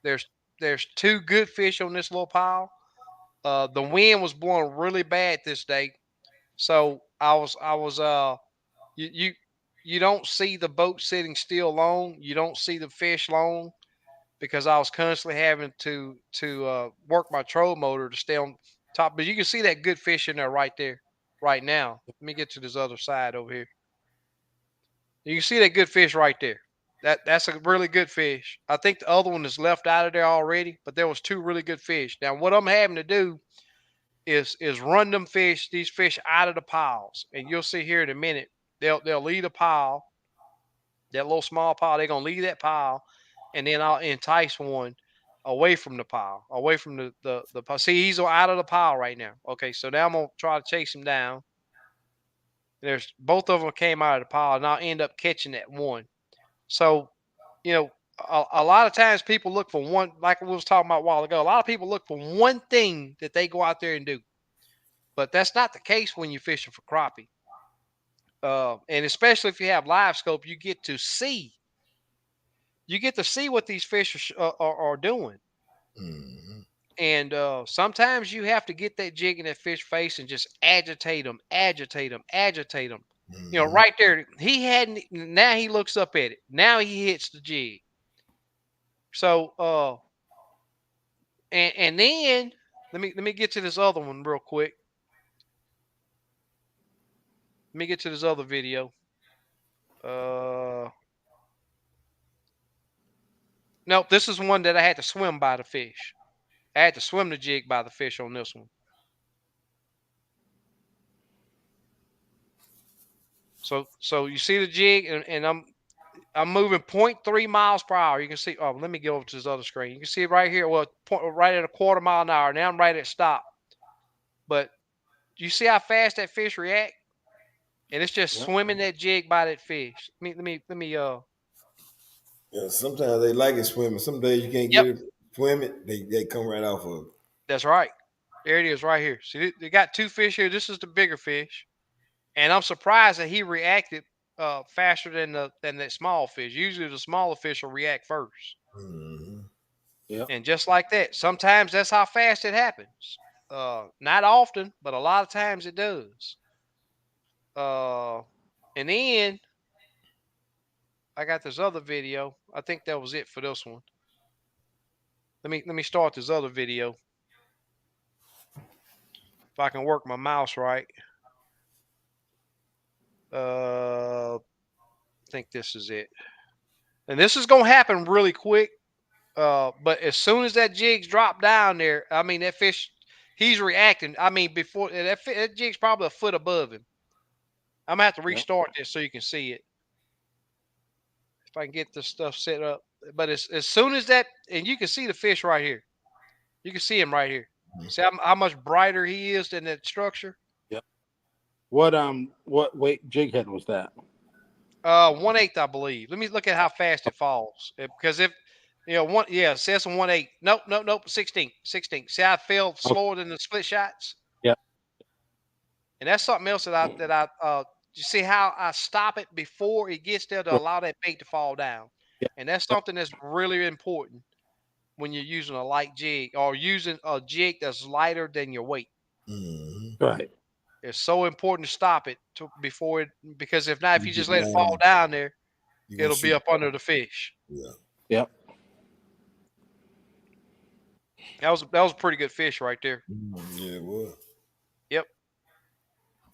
Speaker 1: There's there's two good fish on this little pile. The wind was blowing really bad this day, so I was you you don't see the boat sitting still long. You don't see the fish long because I was constantly having to work my troll motor to stay on top. But you can see that good fish in there right now. Let me get to this other side over here. You can see that good fish right there. That's a really good fish. I think the other one is left out of there already, but there was two really good fish. Now what I'm having to do is run these fish out of the piles, and you'll see here in a minute. They'll leave the pile, that little small pile. They're gonna leave that pile, and then I'll entice one away from the pile, away from the pile. See, he's out of the pile right now. Okay, so now I'm gonna try to chase him down. There's both of them came out of the pile, and I'll end up catching that one. So, you know, a lot of times people look for one, like we was talking about a while ago. A lot of people look for one thing that they go out there and do, but that's not the case when you're fishing for crappie. And especially if you have live scope, you get to see what these fish are doing.
Speaker 3: hmm
Speaker 1: And sometimes you have to get that jig in that fish face and just agitate them, agitate them, agitate them.
Speaker 3: hmm
Speaker 1: Right there, he hadn't. Now he looks up at it. Now he hits the jig. So, and then let me get to this other one real quick. Let me get to this other video. Uh, nope, this is one that I had to swim by the fish. I had to swim the jig by the fish on this one. So you see the jig, and I'm moving point 0.3 miles per hour. You can see. Oh, let me go over to this other screen. You can see it right here. Well, right at a quarter mile an hour. Now I'm right at stop. But you see how fast that fish react, and it's just
Speaker 4: Yep.
Speaker 1: swimming that jig by that fish. Let me.
Speaker 3: Yeah, sometimes they like it swimming. Some days you can't
Speaker 1: Yep,
Speaker 3: get it swim it. They come right off of it.
Speaker 1: that's right. There it is, right here. See, they got two fish here. This is the bigger fish, and I'm surprised that he reacted faster than that small fish. Usually, the smaller fish will react first.
Speaker 3: hmm
Speaker 4: Yep.
Speaker 1: And just like that, sometimes that's how fast it happens. Not often, but a lot of times it does. Uh, and then I got this other video. I think that was it for this one. Let me start this other video. If I can work my mouse right. I think this is it. And this is gonna happen really quick. But as soon as that jig's dropped down there, I mean that fish, he's reacting. I mean before that jig's probably a foot above him. I'm gonna have to
Speaker 4: Yep.
Speaker 1: restart this so you can see it. If I can get this stuff set up, but as soon as that, and you can see the fish right here. You can see him right here. See how much brighter he is than that structure.
Speaker 4: Yep. What weight jig head was that?
Speaker 1: 1/8, I believe. Let me look at how fast it falls. Because if it says 1/8. Nope. 16. 16. See how it fell
Speaker 4: Okay.
Speaker 1: slower than the split shots?
Speaker 4: Yeah.
Speaker 1: And that's something else that I you see how I stop it before it gets there to
Speaker 4: Sure.
Speaker 1: allow that bait to fall down.
Speaker 4: Yeah.
Speaker 1: And that's
Speaker 4: Yep.
Speaker 1: something that's really important when you're using a light jig or using a jig that's lighter than your weight.
Speaker 3: Mm-hmm.
Speaker 4: Right.
Speaker 1: It's so important to stop it before it, because if not, if
Speaker 3: You
Speaker 1: you just
Speaker 3: get
Speaker 1: let it fall
Speaker 3: down,
Speaker 1: down there,
Speaker 3: you're gonna
Speaker 1: it'll be
Speaker 3: shoot.
Speaker 1: up under the fish.
Speaker 3: Yeah.
Speaker 4: Yep.
Speaker 1: That was a pretty good fish right there.
Speaker 3: Yeah, it was.
Speaker 1: Yep.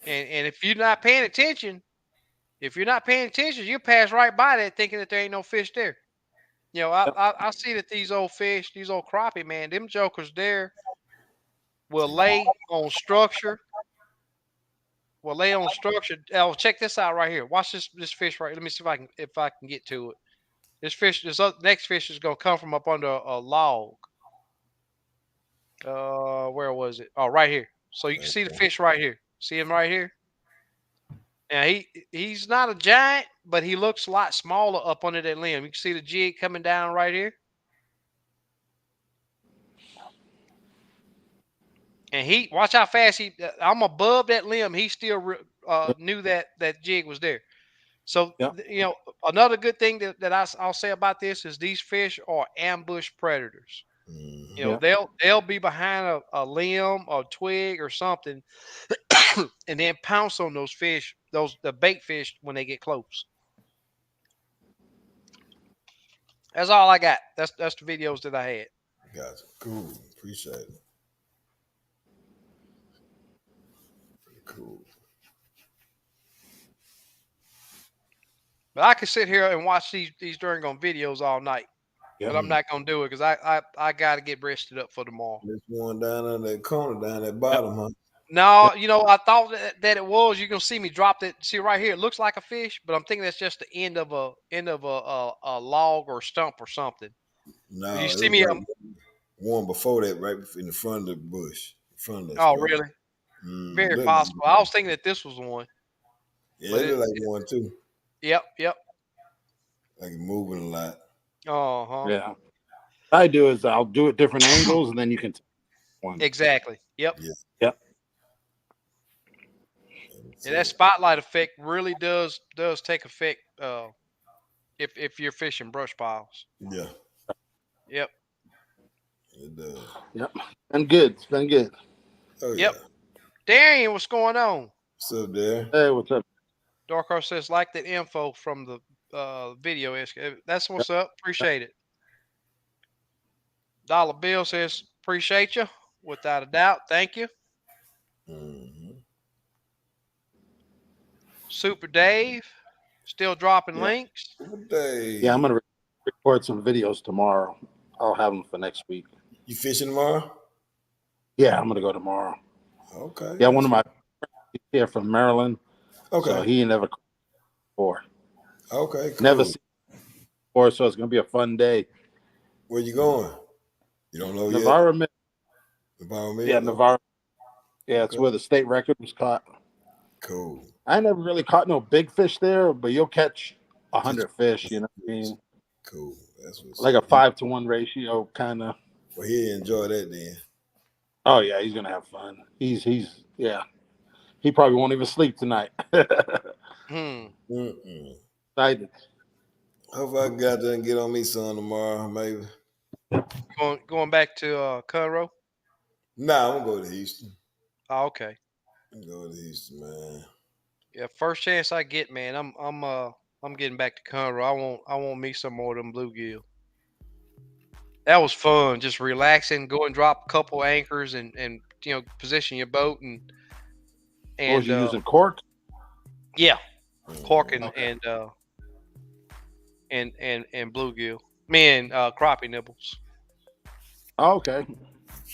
Speaker 1: And if you're not paying attention, you'll pass right by that thinking that there ain't no fish there. I,
Speaker 4: Yep.
Speaker 1: I I see that these old fish, these old crappie, man, them jokers there will
Speaker 3: See,
Speaker 1: lay on structure. Will lay on structure. Oh, check this out right here. Watch this fish right. Let me see if I can get to it. Next fish is gonna come from up under a log. Where was it? Oh, right here. So you can see the
Speaker 3: okay.
Speaker 1: fish right here. See him right here. Now he's not a giant, but he looks a lot smaller up under that limb. You can see the jig coming down right here. And watch how fast I'm above that limb. He still knew that jig was there. So
Speaker 4: Yep.
Speaker 1: another good thing that I'll say about this is these fish are ambush predators.
Speaker 3: Mm-hmm.
Speaker 1: You know,
Speaker 4: Yep.
Speaker 1: they'll be behind a limb or twig or something, and then pounce on those fish, the bait fish when they get close. That's all I got. That's the videos that I had.
Speaker 3: Gotcha. Cool. Appreciate it. Pretty cool.
Speaker 1: But I could sit here and watch these during on videos all night. But
Speaker 4: Yep.
Speaker 1: I'm not gonna do it because I got to get rested up for tomorrow.
Speaker 3: This one down on that corner, down at
Speaker 4: Yep.
Speaker 3: bottom, huh?
Speaker 1: No,
Speaker 4: Yep.
Speaker 1: I thought that it was. You're gonna see me drop that. See right here, it looks like a fish, but I'm thinking that's just the end of a log or stump or something. You
Speaker 3: No, it
Speaker 1: see
Speaker 3: was
Speaker 1: me?
Speaker 3: like one before that, right in the front of the bush, in front of that
Speaker 1: Oh,
Speaker 3: spot.
Speaker 1: really? Very
Speaker 3: Look,
Speaker 1: possible. I was thinking that this was one,
Speaker 3: yeah,
Speaker 1: but
Speaker 3: it looked like one too.
Speaker 1: yep.
Speaker 3: Like it moving a lot.
Speaker 1: Uh huh.
Speaker 4: Yeah. What I do is I'll do it different angles, and then you can take one.
Speaker 1: Exactly. Yep.
Speaker 3: Yeah.
Speaker 4: Yep.
Speaker 1: And that spotlight effect really does take effect if you're fishing brush piles.
Speaker 3: Yeah,
Speaker 1: Yep.
Speaker 3: it does.
Speaker 4: Yep. Been good. It's been good.
Speaker 3: Oh
Speaker 1: Yep.
Speaker 3: yeah.
Speaker 1: Darian, what's going on?
Speaker 3: What's up there?
Speaker 4: Hey, what's up?
Speaker 1: Dark Horse says like the info from the video. That's what's up. Appreciate it. Dollar Bill says appreciate you without a doubt. Thank you.
Speaker 3: Mm-hmm.
Speaker 1: Super Dave still dropping
Speaker 4: Yeah.
Speaker 1: links.
Speaker 3: Good day.
Speaker 4: Yeah, I'm gonna record some videos tomorrow. I'll have them for next week.
Speaker 3: You fishing tomorrow?
Speaker 4: Yeah, I'm gonna go tomorrow.
Speaker 3: Okay.
Speaker 4: Yeah, one of my friends here from Maryland.
Speaker 3: Okay.
Speaker 4: So he ain't never caught before.
Speaker 3: Okay. Cool.
Speaker 4: Never seen before, so it's gonna be a fun day.
Speaker 3: Where you going? You don't know
Speaker 4: Navarro,
Speaker 3: yet. Navarro,
Speaker 4: yeah, Navarro. Yeah, it's
Speaker 3: Okay.
Speaker 4: where the state record was caught.
Speaker 3: Cool.
Speaker 4: I never really caught no big fish there, but you'll catch 100 fish. You know what I mean?
Speaker 3: Cool. That's what's
Speaker 4: Like a
Speaker 3: up.
Speaker 4: 5-to-1 ratio, kind of.
Speaker 3: Well, he enjoy that then.
Speaker 4: Oh yeah, he's gonna have fun. He's yeah. He probably won't even sleep tonight.
Speaker 3: Mm-mm.
Speaker 4: Excited.
Speaker 3: Hope I got there and get on me some tomorrow, maybe.
Speaker 1: Going back to Conroe.
Speaker 3: Nah, I'm gonna go to Houston.
Speaker 1: Oh, okay.
Speaker 3: I'm gonna go to Houston, man.
Speaker 1: Yeah, first chance I get, man. I'm getting back to Conroe. I want me some more of them bluegill. That was fun, just relaxing, go and drop a couple anchors and position your boat
Speaker 4: What was
Speaker 1: and
Speaker 4: you using, cork?
Speaker 1: yeah, cork
Speaker 3: Mm.
Speaker 1: and and bluegill. Me and crappie nibbles.
Speaker 4: Oh, okay.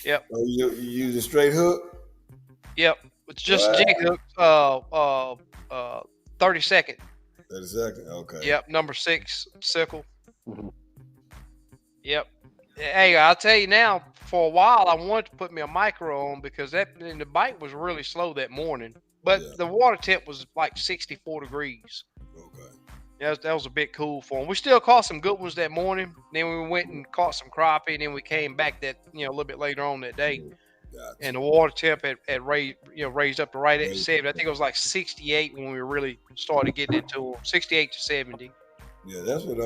Speaker 1: Yep,
Speaker 3: Oh, you use a straight hook?
Speaker 1: yep. It's just
Speaker 3: What?
Speaker 1: jig hook. 30-second.
Speaker 3: 30 seconds. Okay.
Speaker 1: Yep, number 6 sickle.
Speaker 4: Mhm.
Speaker 1: Yep. Hey, I'll tell you now. For a while, I wanted to put me a micro on because the bike was really slow that morning. But
Speaker 3: Yeah.
Speaker 1: the water temp was like 64 degrees.
Speaker 3: Okay.
Speaker 1: That was a bit cool for him. We still caught some good ones that morning. Then we went and caught some crappie. And then we came back a little bit later on that day.
Speaker 3: Gotcha.
Speaker 1: And the water temp had raised up to right at
Speaker 3: Raised
Speaker 1: 70. I
Speaker 3: up.
Speaker 1: think it was like 68 when we really started getting into them. 68 to 70.
Speaker 3: Yeah, that's what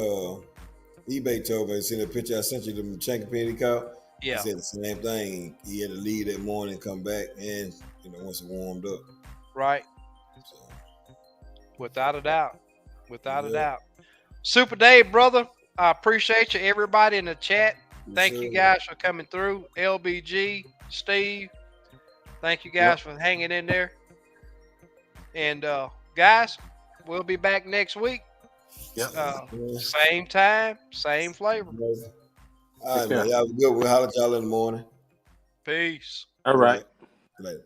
Speaker 3: eBay told me. Seen a picture I sent you, the Chankapin he caught.
Speaker 1: Yeah.
Speaker 3: He said the same thing. He had to leave that morning, come back, and once it warmed up.
Speaker 1: Right.
Speaker 3: So,
Speaker 1: Without a doubt. Without a
Speaker 3: Yeah.
Speaker 1: doubt. Super Dave, brother. I appreciate you. Everybody in the chat.
Speaker 3: yes,
Speaker 1: Thank
Speaker 3: sir.
Speaker 1: you guys for coming through. LBG, Steve. Thank you guys for hanging in there. And guys, we'll be back next week.
Speaker 4: Yep.
Speaker 1: Same time, same flavor.
Speaker 3: All right, man. Y'all have a good. We'll holler at y'all in the morning.
Speaker 1: Peace.
Speaker 4: All right.
Speaker 3: Later.